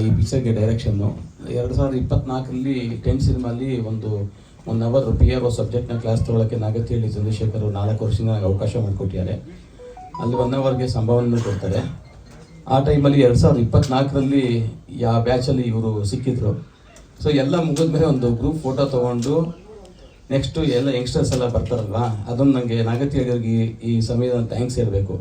ಈ ಪಿಕ್ಚರ್ಗೆ ಡೈರೆಕ್ಷನ್ನು. 2024ರಲ್ಲಿ 10 ಸಿನಿಮಾಲಿ ಒಂದು 1 hour PRO ಸಬ್ಜೆಕ್ಟ್ನ class ತೊಗೊಳಕ್ಕೆ ನಾಗತಿಹಳ್ಳಿ ಚಂದ್ರಶೇಖರ್ 4 ವರ್ಷದಿಂದ ನನಗೆ ಅವಕಾಶ ಮಾಡಿಕೊಟ್ಟಿದ್ದಾರೆ. ಅಲ್ಲಿ 1 ಅವರ್ಗೆ ಸಂಭಾವನೆ ಕೊಡ್ತಾರೆ. ಆ ಟೈಮಲ್ಲಿ 2024ರಲ್ಲಿ ಯಾವ ಬ್ಯಾಚಲ್ಲಿ ಇವರು ಸಿಕ್ಕಿದ್ರು. ಸೊ ಎಲ್ಲ ಮುಗಿದ್ಮೇಲೆ ಒಂದು ಗ್ರೂಪ್ ಫೋಟೋ ತೊಗೊಂಡು ನೆಕ್ಸ್ಟು ಎಲ್ಲ ಯಂಗ್ಸ್ಟರ್ಸ್ ಎಲ್ಲ ಬರ್ತಾರಲ್ವ, ಅದನ್ನು ನನಗೆ ನಾಗತಿಹಳ್ಳಿಯವ್ರಿಗೆ ಈ ಸಮಯದ ಥ್ಯಾಂಕ್ಸ್ ಹೇಳಬೇಕು.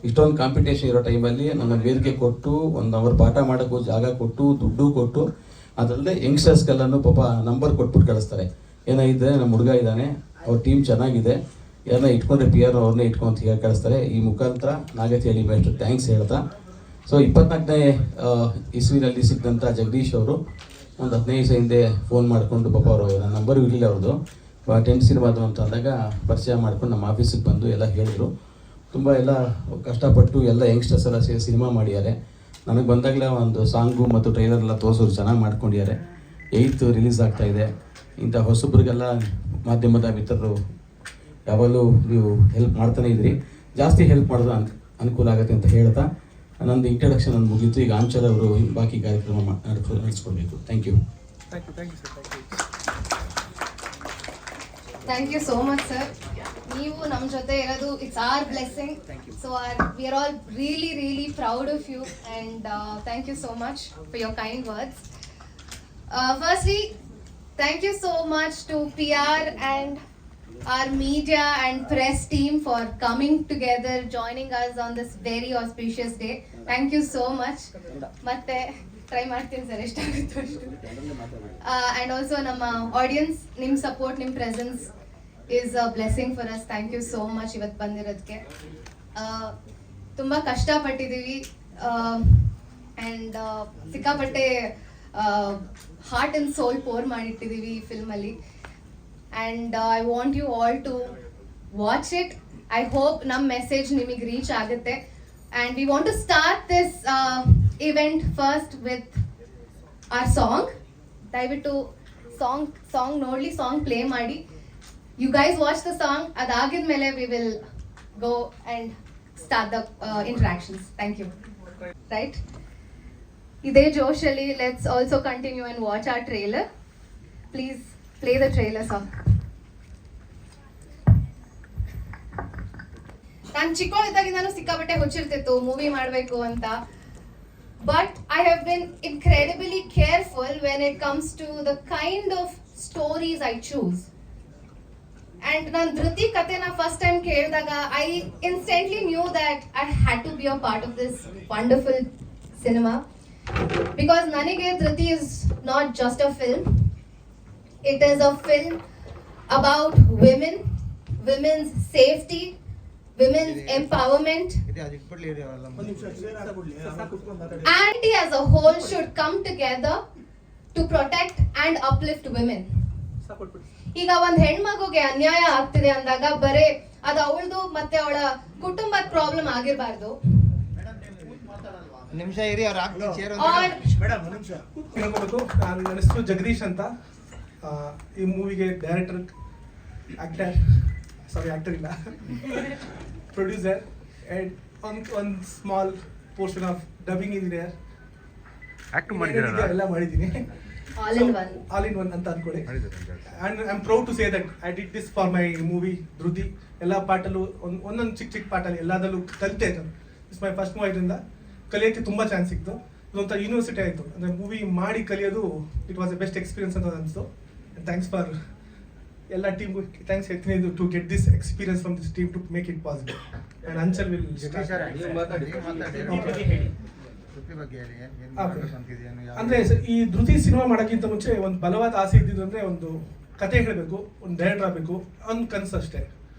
ಇಷ್ಟೊಂದು ಕಾಂಪಿಟೇಷನ್ ಇರೋ ಟೈಮಲ್ಲಿ ನನ್ನ ವೇದಿಕೆ ಕೊಟ್ಟು 1 ಅವರ್ ಪಾಠ ಮಾಡೋಕ್ಕೂ ಜಾಗ ಕೊಟ್ಟು ದುಡ್ಡು ಕೊಟ್ಟು, ಅದರಲ್ಲದೆ ಯಂಗ್ಸ್ಟರ್ಸ್ಗೆಲ್ಲನೂ ಪಾಪ ನಂಬರ್ ಕೊಟ್ಬಿಟ್ಟು ಕಳಿಸ್ತಾರೆ. ಏನಾಗಿದೆ, ನಮ್ಮ ಹುಡುಗ ಇದ್ದಾನೆ, ಅವ್ರ ಟೀಮ್ ಚೆನ್ನಾಗಿದೆ, ಯಾರನ್ನ ಇಟ್ಕೊಂಡ್ರೆ PRO ಅವ್ರನ್ನೇ ಇಟ್ಕೊಂತ ಹೇಳಿ ಕಳಿಸ್ತಾರೆ. ಈ ಮುಖಾಂತರ ನಾಗತಿಹಳ್ಳಿ ಮೇಷ್ಟ್ರು ಥ್ಯಾಂಕ್ಸ್ ಹೇಳ್ತಾ, ಸೊ 24ನೇ ಇಸ್ವಿನಲ್ಲಿ ಸಿಕ್ಕಿದಂಥ ಜಗದೀಶ್ ಅವರು ಒಂದು 15 ದಿವಸ ಹಿಂದೆ ಫೋನ್ ಮಾಡಿಕೊಂಡು, ಪಾಪ ಅವರು ನನ್ನ ನಂಬರು ಇರಲಿಲ್ಲ ಅವ್ರದ್ದು, 10 ಸಿನಿಮಾದು ಅಂತ ಅಂದಾಗ ಪರಿಚಯ ಮಾಡ್ಕೊಂಡು ನಮ್ಮ ಆಫೀಸಿಗೆ ಬಂದು ಎಲ್ಲ ಹೇಳಿದರು. ತುಂಬ ಎಲ್ಲ ಕಷ್ಟಪಟ್ಟು ಎಲ್ಲ ಯಂಗ್ಸ್ಟರ್ಸ್ ಎಲ್ಲ ಸೇರಿ ಸಿನಿಮಾ ಮಾಡಿದ್ದಾರೆ. ನನಗೆ ಬಂದಾಗಲೇ ಒಂದು ಸಾಂಗು ಮತ್ತು ಟ್ರೈಲರ್ ಎಲ್ಲ ತೋರಿಸೋರು ಚೆನ್ನಾಗಿ ಮಾಡ್ಕೊಂಡಿದ್ದಾರೆ. 8th ರಿಲೀಸ್ ಆಗ್ತಾಯಿದೆ. ಇಂಥ ಹೊಸಬ್ರಿಗೆಲ್ಲ ಮಾಧ್ಯಮದ ಮಿತ್ರರು ಯಾವಾಗಲೂ ನೀವು ಹೆಲ್ಪ್ ಮಾಡ್ತಾನೆ ಇದ್ರಿ, ಜಾಸ್ತಿ ಹೆಲ್ಪ್ ಮಾಡಿದ್ರೆ ಅನುಕೂಲ ಆಗುತ್ತೆ ಅಂತ ಹೇಳ್ತಾ ನಂದು ಇಂಟ್ರಡಕ್ಷನ್ ನಾನು ಮುಗೀತು. ಈಗ ಆಂಚಲ್ ಅವರು ಬಾಕಿ ಕಾರ್ಯಕ್ರಮ ನಡೆಸ್ಕೊಳ್ಬೇಕು. Thank you. Thank you so much sir. ನೀವು ನಮ್ಮ ಜೊತೆ ಇರೋದು it's our blessing. So we are all really proud of you and thank you so much for your kind words. Firstly thank you so much to PR and our media and press team for coming together, joining us on this very auspicious day. Thank you so much. Matte try ಮಾಡ್ತೀನಿ sir ಎಷ್ಟಾಗುತ್ತೋ ಅಷ್ಟು. And also ನಮ್ಮ audience, ನಿಮ್ಮ support, ನಿಮ್ಮ presence is a blessing for us. Thank you so much ಇವತ್ತು ಬಂದಿರೋದಕ್ಕೆ. ತುಂಬ ಕಷ್ಟಪಟ್ಟಿದ್ದೀವಿ ಆ್ಯಂಡ್ ಸಿಕ್ಕಾಪಟ್ಟೆ ಹಾರ್ಟ್ ಆ್ಯಂಡ್ ಸೋಲ್ ಪೋರ್ ಮಾಡಿಟ್ಟಿದ್ದೀವಿ ಈ ಫಿಲ್ಮಲ್ಲಿ. And I want you all to watch it. I hope ನಮ್ಮ ಮೆಸೇಜ್ ನಿಮಗೆ ರೀಚ್ ಆಗುತ್ತೆ. And we want to start this event first with our song. ದಯವಿಟ್ಟು ಸಾಂಗ್ ನೋಡಲಿ, ಸಾಂಗ್ ಪ್ಲೇ ಮಾಡಿ. You guys watch the song. ಅದಾಗಿದ್ಮೇಲೆ we will go and start the interactions. Thank you. Right, ಇದೇ ಜೋಶಲ್ಲಿ let's also continue and watch R trailer. Please play the trailer song. ನಾನು ಚಿಕ್ಕವಳಿದ್ದಾಗಿಂದನೂ ಸಿಕ್ಕಾಪಟ್ಟೆ ಹುಚ್ಚಿರ್ತಿತ್ತು ಮೂವಿ ಮಾಡಬೇಕು ಅಂತ. But I have been incredibly careful when it comes to the kind of stories I choose. And ನಾನು ಧೃತಿ ಕಥೆನ ಫಸ್ಟ್ ಟೈಮ್ ಕೇಳಿದಾಗ I instantly knew that I had to be a part of this wonderful cinema. Because Nanige Dhriti is not just a film, it is a film about women, women's safety, women's empowerment. And as a whole should come together to protect and uplift women. ಈಗ ಒಂದು ಹೆಣ್ಮಗುಗೆ ಅನ್ಯಾಯ ಆಗ್ತಿದೆ ಅಂದಾಗ ಬರೇ ಅದು ಅವಳದು ಮತ್ತೆ ಅವಳ ಕುಟುಂಬದ ಪ್ರಾಬ್ಲಮ್ ಆಗಿರಬಾರ್ದು. ನಿಮಿಷ ಇರಿ, ಅವ್ರು ಹೇಳ್ಕೊಬೇಕು. ನನ್ನ ಹೆಸರು ಜಗದೀಶ್ ಅಂತ. ಈ ಮೂವಿಗೆ ಡೈರೆಕ್ಟರ್, ಆಕ್ಟರ್ ಇಲ್ಲ, ಪ್ರೊಡ್ಯೂಸರ್ ಆ್ಯಂಡ್ ಒಂದು small portion of dubbing engineer ಎಲ್ಲ ಮಾಡಿದ್ದೀನಿ. ಆಲ್ ಇನ್ ಒನ್ ಅಂತ ಅನ್ಕೊಳ್ಳಿ. And I am proud to say that I did this for my movie Dhriti. ಎಲ್ಲ ಪಾರ್ಟಲ್ಲೂ ಒಂದೊಂದು ಚಿಕ್ಕ ಪಾರ್ಟಲ್ಲಿ ಎಲ್ಲದಲ್ಲೂ ಕಲಿತೆ. It's my first movie. ಇದರಿಂದ ಕಲಿಯೋಕ್ಕೆ ತುಂಬ ಚಾನ್ಸ್ ಸಿಕ್ತು. ಇದೊಂಥರ ಯೂನಿವರ್ಸಿಟಿ ಆಯಿತು. ಅಂದರೆ ಮೂವಿ ಮಾಡಿ ಕಲಿಯೋದು it was a best experience ಅಂತ ಅನಿಸ್ತು. ಥ್ಯಾಂಕ್ಸ್ ಫಾರ್ ಎಲ್ಲ ಟೀಮ್ಗೂ ಥ್ಯಾಂಕ್ಸ್ ಹೇಳ್ತೀನಿ to get this experience from this team to make it possible. And ಅನ್ಸಲ್ ವಿಲ್ ಅಂದರೆ ಈ ಧೃತಿ ಸಿನಿಮಾ ಮಾಡೋಕ್ಕಿಂತ ಮುಂಚೆ ಒಂದು ಬಲವಾದ ಆಸೆ ಇದ್ದಿದ್ದು ಅಂದರೆ ಒಂದು ಕತೆ ಹೇಳಬೇಕು, ಒಂದು ಡೈರೆಕ್ಟರ್ ಆಗಬೇಕು, ಒಂದು ಕನಸು ಅಷ್ಟೇ.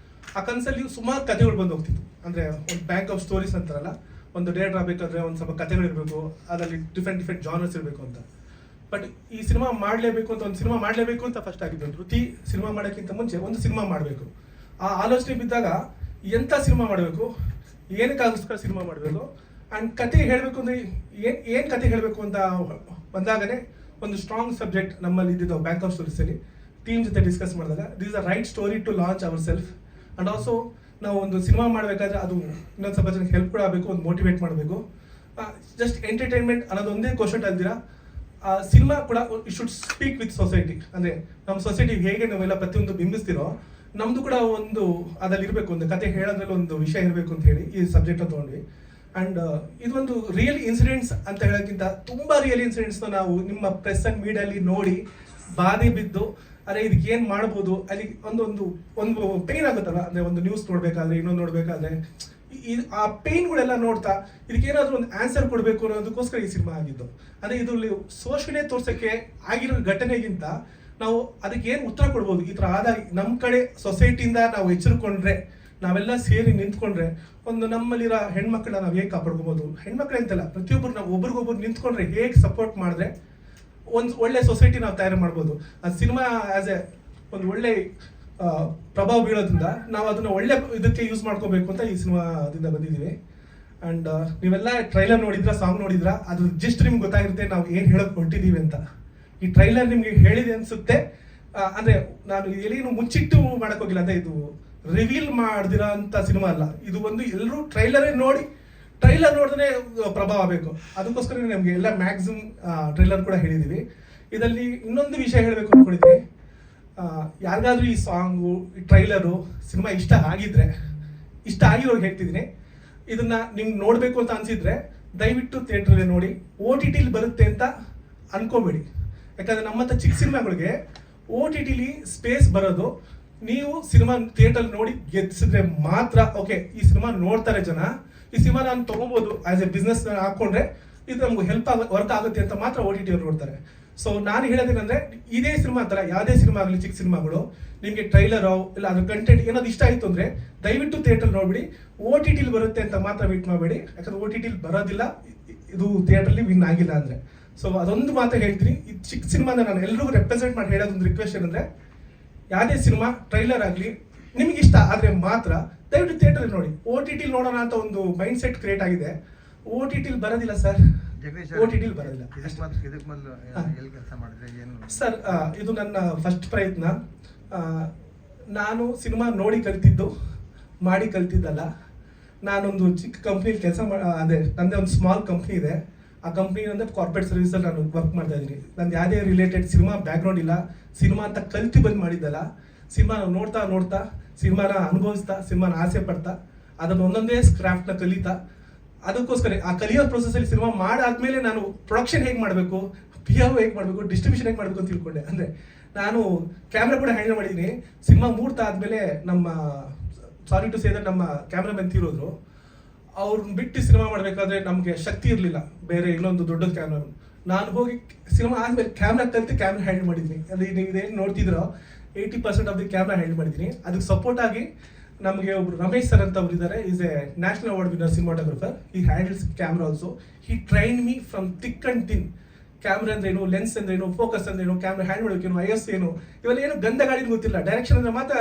ಆ ಕನಸಲ್ಲಿ ಸುಮಾರು ಕಥೆಗಳು ಬಂದು ಹೋಗ್ತಿತ್ತು. ಅಂದರೆ ಒಂದು ಬ್ಯಾಂಕ್ ಆಫ್ ಸ್ಟೋರೀಸ್ ಅಂತಾರಲ್ಲ, ಒಂದು ಡೈರೆಕ್ಟರ್ ಆಗಬೇಕಾದ್ರೆ ಒಂದು ಸ್ವಲ್ಪ ಕಥೆಗಳಿರಬೇಕು, ಅದರಲ್ಲಿ ಡಿಫ್ರೆಂಟ್ ಜಾನರ್ಸ್ ಇರಬೇಕು ಅಂತ. ಬಟ್ ಈ ಸಿನಿಮಾ ಮಾಡಲೇಬೇಕು ಅಂತ, ಒಂದು ಸಿನಿಮಾ ಮಾಡಲೇಬೇಕು ಅಂತ ಫಸ್ಟ್ ಆಗಿದ್ದು. ಧೃತಿ ಸಿನಿಮಾ ಮಾಡೋಕ್ಕಿಂತ ಮುಂಚೆ ಒಂದು ಸಿನಿಮಾ ಮಾಡಬೇಕು ಆ ಆಲೋಚನೆ ಬಿದ್ದಾಗ, ಎಂಥ ಸಿನಿಮಾ ಮಾಡಬೇಕು, ಏನಕ್ಕಾಗೋಸ್ಕರ ಸಿನಿಮಾ ಮಾಡಬೇಕು, ಆ್ಯಂಡ್ ಕತೆ ಹೇಳಬೇಕು ಅಂದರೆ ಏನು ಕತೆ ಹೇಳಬೇಕು ಅಂತ ಬಂದಾಗನೇ ಒಂದು ಸ್ಟ್ರಾಂಗ್ ಸಬ್ಜೆಕ್ಟ್ ನಮ್ಮಲ್ಲಿ ಇದ್ದಿದ್ದು ಬ್ಯಾಂಕ್ ಆಫ್ ಸ್ಟೋರೀಸಲ್ಲಿ ಟೀಮ್ ಜೊತೆ ಡಿಸ್ಕಸ್ ಮಾಡಿದಾಗ this is a right story to launch ourselves. And also ನಾವು ಒಂದು ಸಿನಿಮಾ ಮಾಡಬೇಕಾದ್ರೆ ಅದು ಇನ್ನೊಂದು ಸ್ವಲ್ಪ ಜನಕ್ಕೆ ಹೆಲ್ಪ್ ಕೂಡ ಆಗಬೇಕು, ಒಂದು ಮೋಟಿವೇಟ್ ಮಾಡಬೇಕು. ಜಸ್ಟ್ ಎಂಟರ್ಟೈನ್ಮೆಂಟ್ ಅನ್ನೋದೊಂದೇ ಕ್ವಶನ್ ಅಲ್ದಿರಾ ಸಿನಿಮಾ ಕೂಡ ಶುಡ್ ಸ್ಪೀಕ್ ವಿತ್ ಸೊಸೈಟಿ. ಅಂದರೆ ನಮ್ಮ ಸೊಸೈಟಿ ಹೇಗೆ ನಾವೆಲ್ಲ ಪ್ರತಿಯೊಂದು ಬಿಂಬಿಸ್ತಿರೋ ನಮ್ಮದು ಕೂಡ ಒಂದು ಅದ್ರಲ್ಲಿ ಇರಬೇಕು, ಒಂದು ಕತೆ ಹೇಳೋದ್ರಲ್ಲಿ ಒಂದು ವಿಷಯ ಇರಬೇಕು ಅಂತ ಹೇಳಿ ಈ ಸಬ್ಜೆಕ್ಟ್ ತೊಗೊಂಡ್ವಿ. ಆ್ಯಂಡ್ ಇದೊಂದು ರಿಯಲ್ ಇನ್ಸಿಡೆಂಟ್ಸ್ ಅಂತ ಹೇಳೋಕ್ಕಿಂತ ತುಂಬ ರಿಯಲ್ ಇನ್ಸಿಡೆಂಟ್ಸ್ನ ನಾವು ನಿಮ್ಮ ಪ್ರೆಸ್ ಆ್ಯಂಡ್ ಮೀಡಿಯಲ್ಲಿ ನೋಡಿ ಬಾಧೆ ಬಿದ್ದು ಅರೆ ಇದಕ್ಕೆ ಏನು ಮಾಡ್ಬೋದು, ಅಲ್ಲಿ ಒಂದು ಪೇನ್ ಆಗುತ್ತಲ್ಲ. ಅಂದರೆ ಒಂದು ನ್ಯೂಸ್ ನೋಡಬೇಕಾದ್ರೆ ಇನ್ನೊಂದು ನೋಡಬೇಕಾದ್ರೆ ಆ ಪೇನ್ಗಳೆಲ್ಲ ನೋಡ್ತಾ ಇದಕ್ಕೇನಾದ್ರೂ ಒಂದು ಆನ್ಸರ್ ಕೊಡಬೇಕು ಅನ್ನೋದಕ್ಕೋಸ್ಕರ ಈ ಸಿನಿಮಾ ಆಗಿದ್ದು. ಅಂದರೆ ಇದರಲ್ಲಿ ಸೋಷಿಯಲೇ ತೋರ್ಸೋಕ್ಕೆ ಆಗಿರೋ ಘಟನೆಗಿಂತ ನಾವು ಅದಕ್ಕೆ ಏನು ಉತ್ತರ ಕೊಡ್ಬೋದು, ಈ ಥರ ಆದಾಗ ನಮ್ಮ ಕಡೆ ಸೊಸೈಟಿಯಿಂದ ನಾವು ಎಚ್ಚರಿಕೊಂಡ್ರೆ, ನಾವೆಲ್ಲ ಸೇರಿ ನಿಂತ್ಕೊಂಡ್ರೆ ಒಂದು ನಮ್ಮಲ್ಲಿರೋ ಹೆಣ್ಮಕ್ಳನ್ನ ನಾವು ಹೇಗೆ ಕಾಪಾಡ್ಕೋಬೋದು, ಹೆಣ್ಮಕ್ಳು ಅಂತಲ್ಲ ಪ್ರತಿಯೊಬ್ಬರು ನಾವು ಒಬ್ರಿಗೊಬ್ರು ನಿಂತ್ಕೊಂಡ್ರೆ ಹೇಗೆ ಸಪೋರ್ಟ್ ಮಾಡಿದ್ರೆ ಒಂದು ಒಳ್ಳೆ ಸೊಸೈಟಿ ನಾವು ತಯಾರು ಮಾಡ್ಬೋದು. ಆ ಸಿನಿಮಾ ಆಸ್ ಎ ಒಂದು ಒಳ್ಳೆ ಪ್ರಭಾವ ಬೀಳೋದ್ರಿಂದ ನಾವು ಅದನ್ನ ಒಳ್ಳೆ ಇದಕ್ಕೆ ಯೂಸ್ ಮಾಡ್ಕೋಬೇಕು ಅಂತ ಈ ಸಿನಿಮಾದಿಂದ ಬಂದಿದ್ದೀವಿ. ಆ್ಯಂಡ್ ನೀವೆಲ್ಲ ಟ್ರೈಲರ್ ನೋಡಿದ್ರಾ, ಸಾಂಗ್ ನೋಡಿದ್ರಾ, ಅದ್ರ ಜಸ್ಟ್ ನಿಮ್ಗೆ ಗೊತ್ತಾಗಿರುತ್ತೆ ನಾವು ಏನು ಹೇಳೋಕೆ ಹೊರಟಿದ್ದೀವಿ ಅಂತ. ಈ ಟ್ರೈಲರ್ ನಿಮಗೆ ಹೇಳಿದೆ ಅನ್ಸುತ್ತೆ. ಅಂದರೆ ನಾನು ಎಲ್ಲಿನೂ ಮುಚ್ಚಿಟ್ಟು ಮಾಡೋಕ್ಕೋಗಿಲ್ಲ, ಅಂದರೆ ಇದು ರಿವೀಲ್ ಮಾಡ್ದಿರೋ ಅಂತ ಸಿನಿಮಾ ಅಲ್ಲ. ಇದು ಒಂದು ಎಲ್ಲರೂ ಟ್ರೈಲರೇ ನೋಡಿ, ಟ್ರೈಲರ್ ನೋಡಿದ್ರೆ ಪ್ರಭಾವ ಆಗಬೇಕು, ಅದಕ್ಕೋಸ್ಕರ ನಮಗೆ ಎಲ್ಲ ಮ್ಯಾಕ್ಸಿಮಮ್ ಟ್ರೈಲರ್ ಕೂಡ ಹೇಳಿದ್ದೀವಿ. ಇದರಲ್ಲಿ ಇನ್ನೊಂದು ವಿಷಯ ಹೇಳಬೇಕು ಅಂದ್ಕೊಂಡಿದ್ದೀನಿ. ಯಾರಿಗಾದ್ರೂ ಈ ಸಾಂಗು, ಈ ಟ್ರೈಲರು, ಸಿನಿಮಾ ಇಷ್ಟ ಆಗಿರೋರ್ಗೆ ಹೇಳ್ತಿದ್ದೀನಿ, ಇದನ್ನ ನಿಮ್ಗೆ ನೋಡಬೇಕು ಅಂತ ಅನ್ಸಿದ್ರೆ ದಯವಿಟ್ಟು ಥಿಯೇಟ್ರಲ್ಲಿ ನೋಡಿ. OTT ಬರುತ್ತೆ ಅಂತ ಅನ್ಕೋಬೇಡಿ, ಯಾಕಂದ್ರೆ ನಮ್ಮಂಥ ಚಿಕ್ಕ ಸಿನಿಮಾಗಳಿಗೆ OTT ಸ್ಪೇಸ್ ಬರೋದು ನೀವು ಸಿನಿಮಾ ಥಿಯೇಟರ್ ನೋಡಿ ಗೆದ್ಸಿದ್ರೆ ಮಾತ್ರ. ಓಕೆ, ಈ ಸಿನಿಮಾ ನೋಡ್ತಾರೆ ಜನ, ಈ ಸಿನಿಮಾ ನಾನು ತೊಗೊಬೋದು ಆಸ್ ಎ ಬಿಸ್ನೆಸ್ ಹಾಕೊಂಡ್ರೆ ಇದು ನಮ್ಗೆ ವರ್ಕ್ ಆಗುತ್ತೆ ಅಂತ ಮಾತ್ರ OTT ಅವ್ರು ನೋಡ್ತಾರೆ. ಸೊ ನಾನು ಹೇಳೋದೇನಂದ್ರೆ, ಇದೇ ಸಿನಿಮಾ ಅಂತಲ್ಲ, ಯಾವುದೇ ಸಿನಿಮಾ ಆಗಲಿ, ಚಿಕ್ಕ ಸಿನಿಮಾಗಳು ನಿಮಗೆ ಟ್ರೈಲರೋ ಇಲ್ಲ ಅದ್ರ ಕಂಟೆಂಟ್ ಏನಾದ್ರು ಇಷ್ಟ ಆಯಿತು ಅಂದರೆ ದಯವಿಟ್ಟು ಥಿಯೇಟರ್ ನೋಡ್ಬಿಡಿ. OTT ಬರುತ್ತೆ ಅಂತ ಮಾತ್ರ ವೇಟ್ ಮಾಡಬೇಡಿ, ಯಾಕಂದ್ರೆ OTT ಬರೋದಿಲ್ಲ ಇದು ಥಿಯೇಟ್ರಲ್ಲಿ ವಿನ್ ಆಗಿಲ್ಲ ಅಂದರೆ. ಸೊ ಅದೊಂದು ಮಾತ್ರ ಹೇಳ್ತೀನಿ. ಈ ಚಿಕ್ಕ ಸಿನಿಮಾನ ನಾನು ಎಲ್ರಿಗೂ ರೆಪ್ರೆಸೆಂಟ್ ಮಾಡಿ ಹೇಳೋದೊಂದು ರಿಕ್ವೆಸ್ಟ್ ಏನಂದರೆ, ಯಾವುದೇ ಸಿನಿಮಾ ಟ್ರೈಲರ್ ಆಗಲಿ ನಿಮಗೆ ಇಷ್ಟ ಆದರೆ ಮಾತ್ರ ದಯವಿಟ್ಟು ಥಿಯೇಟರ್ ನೋಡಿ. OTT ನೋಡೋಣ ಅಂತ ಒಂದು ಮೈಂಡ್ ಸೆಟ್ ಕ್ರಿಯೇಟ್ ಆಗಿದೆ. OTT ಬರೋದಿಲ್ಲ ಸರ್, OTT ಬರೋದಿಲ್ಲ ಸರ್. ಇದು ನನ್ನ ಫಸ್ಟ್ ಪ್ರಯತ್ನ. ನಾನು ಸಿನಿಮಾ ನೋಡಿ ಕಲ್ತಿದ್ದು, ಮಾಡಿ ಕಲ್ತಿದ್ದಲ್ಲ. ನಾನೊಂದು ಚಿಕ್ಕ ಕಂಪ್ನಿಲಿ ಕೆಲಸ ಅದೇ ನನ್ನದೇ ಒಂದು ಸ್ಮಾಲ್ ಕಂಪ್ನಿ ಇದೆ. ಆ ಕಂಪ್ನಿ ಅಂದರೆ ಕಾರ್ಪೊರೇಟ್ ಸರ್ವಿಸಲ್ಲಿ ನಾನು ವರ್ಕ್ ಮಾಡ್ತಾ ಇದ್ದೀನಿ. ನಂದು ಯಾವುದೇ ರಿಲೇಟೆಡ್ ಸಿನಿಮಾ ಬ್ಯಾಕ್ಗ್ರೌಂಡ್ ಇಲ್ಲ. ಸಿನಿಮಾ ಅಂತ ಕಲ್ತು ಬಂದು ಮಾಡಿದ್ದಲ್ಲ. ಸಿನಿಮಾ ನೋಡ್ತಾ ನೋಡ್ತಾ, ಸಿನಿಮಾನ ಅನುಭವಿಸ್ತಾ, ಸಿನಿಮಾನ ಆಸೆ ಪಡ್ತಾ, ಅದನ್ನು ಒಂದೊಂದೇ ಕ್ರಾಫ್ಟ್ನ ಕಲಿತಾ, ಅದಕ್ಕೋಸ್ಕರ ಆ ಕಲಿಯೋ ಪ್ರೊಸೆಸಲ್ಲಿ ಸಿನಿಮಾ ಮಾಡಾದ್ಮೇಲೆ ನಾನು ಪ್ರೊಡಕ್ಷನ್ ಹೇಗೆ ಮಾಡಬೇಕು, PR ಹೇಗೆ ಮಾಡಬೇಕು, ಡಿಸ್ಟ್ರಿಬ್ಯೂಷನ್ ಹೇಗೆ ಮಾಡಬೇಕು ಅಂತ ತಿಳ್ಕೊಂಡೆ. ಅಂದರೆ ನಾನು ಕ್ಯಾಮ್ರಾ ಕೂಡ ಹ್ಯಾಂಡಲ್ ಮಾಡಿದ್ದೀನಿ. ಸಿನಿಮಾ ಮೂಡ್ತಾ ಆದಮೇಲೆ ನಮ್ಮ ಸಾರಿ ಟು ಸೇ ದಟ್ ನಮ್ಮ ಕ್ಯಾಮ್ರಾಮನ್ ತೀರೋದ್ರು. ಅವ್ರನ್ನ ಬಿಟ್ಟು ಸಿನಿಮಾ ಮಾಡಬೇಕಾದ್ರೆ ನಮಗೆ ಶಕ್ತಿ ಇರಲಿಲ್ಲ, ಬೇರೆ ಇನ್ನೊಂದು ದೊಡ್ಡ ಕ್ಯಾಮ್ರಾಮನ್. ನಾನು ಹೋಗಿ ಸಿನಿಮಾ ಆದಮೇಲೆ ಕ್ಯಾಮ್ರಾ ಕಲಿತು ಕ್ಯಾಮ್ರಾ ಹ್ಯಾಂಡಲ್ ಮಾಡಿದ್ದೀನಿ. ಅಂದರೆ ನೀವು ಇದೇನು ನೋಡ್ತಿದ್ರೋ 80% ಆಫ್ ದಿ ಕ್ಯಾಮ್ರಾ ಹ್ಯಾಂಡಲ್ ಮಾಡಿದ್ದೀನಿ. ಅದಕ್ಕೆ ಸಪೋರ್ಟ್ ಆಗಿ ನಮಗೆ ಒಬ್ರು ರಮೇಶ್ ಸರ್ ಅಂತ ಒಬ್ರು ಇದ್ದಾರೆ. Is a national award winner cinematographer. ಈ handles camera also. He train me from thick and thin. Camera ಅಂದ್ರೇನು, ಲೆನ್ಸ್ ಅಂದ್ರೇನು, ಫೋಕಸ್ ಅಂದ್ರೇನು, ಕ್ಯಾಮ್ರಾ ಹ್ಯಾಂಡ್ ಮಾಡೋಕೇನು, IS ಏನು, ಇವೆಲ್ಲ ಏನು ಗಂಧ ಗಾಡಿನ ಗೊತ್ತಿಲ್ಲ. ಡೈರೆಕ್ಷನ್ ಅಂದ್ರೆ ಮಾತ್ರ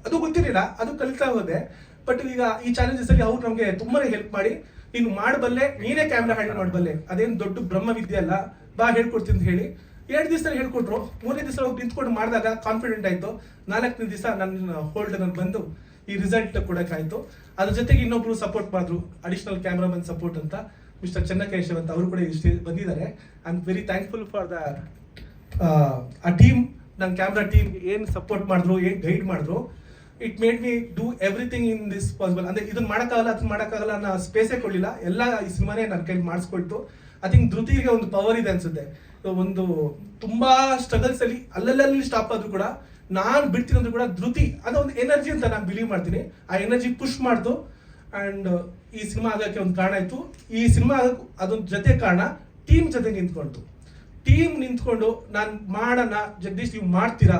ಅದು ಗೊತ್ತಿರಲಿಲ್ಲ, ಅದು ಕಲಿತಾ ಹೋದೆ. ಬಟ್ ಈಗ ಈ ಚಾಲೆಂಜಸ್ ಅಲ್ಲಿ ಅವ್ರು ನಮಗೆ ತುಂಬಾನೇ ಹೆಲ್ಪ್ ಮಾಡಿ, ನೀನು ಮಾಡಬಲ್ಲೆ, ನೀನೇ ಕ್ಯಾಮ್ರಾ ಹ್ಯಾಂಡಲ್ ಮಾಡಬಲ್ಲೆ, ಅದೇನು ದೊಡ್ಡ ಬ್ರಹ್ಮವಿದ್ಯೆ ಅಲ್ಲ, ಬಾ ಹೇಳ್ಕೊಡ್ತೀನಿ ಅಂತ ಹೇಳಿ 2 ದಿವಸದಲ್ಲಿ ಹೇಳ್ಕೊಟ್ರು. 3ನೇ ದಿವಸ ಹೋಗಿ ನಿಂತ್ಕೊಂಡು ಮಾಡಿದಾಗ ಕಾನ್ಫಿಡೆಂಟ್ ಆಯಿತು. 4ನೇ ದಿವಸ ನನ್ನ ಹೋಲ್ಡ್ ನಾನು ಬಂದು ಈ ರಿಸಲ್ಟ್ ಕೊಡೋಕ್ಕಾಯಿತು. ಅದ್ರ ಜೊತೆಗೆ ಇನ್ನೊಬ್ರು ಸಪೋರ್ಟ್ ಮಾಡಿದ್ರು, ಅಡಿಷನಲ್ ಕ್ಯಾಮ್ರಾಮನ್ ಸಪೋರ್ಟ್ ಅಂತ ಮಿಸ್ಟರ್ ಚೆನ್ನಕೇಶವ್ ಅಂತ, ಅವರು ಕೂಡ ಇಷ್ಟು ಬಂದಿದ್ದಾರೆ. I am very thankful for the ಆ ಟೀಮ್. ನನ್ನ ಕ್ಯಾಮ್ರಾ ಟೀಮ್ ಏನು ಸಪೋರ್ಟ್ ಮಾಡಿದ್ರು, ಏನು ಗೈಡ್ ಮಾಡಿದ್ರು. It made me do everything in this possible. ಅಂದರೆ ಇದನ್ನ ಮಾಡೋಕ್ಕಾಗಲ್ಲ, ಅದನ್ನ ಮಾಡೋಕ್ಕಾಗಲ್ಲ ಅನ್ನೋ ಸ್ಪೇಸೇ ಕೊಡಲಿಲ್ಲ. ಎಲ್ಲ ಈ ಸಿನಿಮಾನೇ ನನ್ನ ಕೈಲಿ ಮಾಡಿಸ್ಕೊಳ್ತು. ಐ ಥಿಂಕ್ ಧೃತಿಗೆ ಒಂದು ಪವರ್ ಇದೆ ಅನ್ಸುತ್ತೆ. ಒಂದು ತುಂಬಾ ಸ್ಟ್ರಗಲ್ಸ್ ಅಲ್ಲಿ ಅಲ್ಲಲ್ಲಿ ಸ್ಟಾಪ್ ಆದ್ರೂ ಕೂಡ, ನಾನು ಬಿಡ್ತೀನಂದ್ರೂ ಕೂಡ ಧೃತಿ ಅದೊಂದು ಎನರ್ಜಿ ಅಂತ ನಾನು ಬಿಲೀವ್ ಮಾಡ್ತೀನಿ. ಆ ಎನರ್ಜಿ ಪುಷ್ ಮಾಡ್ತು. ಆ್ಯಂಡ್ ಈ ಸಿನಿಮಾ ಆಗೋಕ್ಕೆ ಒಂದು ಕಾರಣ ಇತ್ತು. ಈ ಸಿನಿಮಾ ಆಗೋಕ್ಕೆ ಅದೊಂದು ಜೊತೆ ಕಾರಣ ಟೀಮ್ ಜೊತೆ ನಿಂತ್ಕೊಳ್ತು. ಟೀಮ್ ನಿಂತ್ಕೊಂಡು ನಾನು ಮಾಡೋಣ, ಜಗದೀಶ್ ನೀವು ಮಾಡ್ತೀರಾ,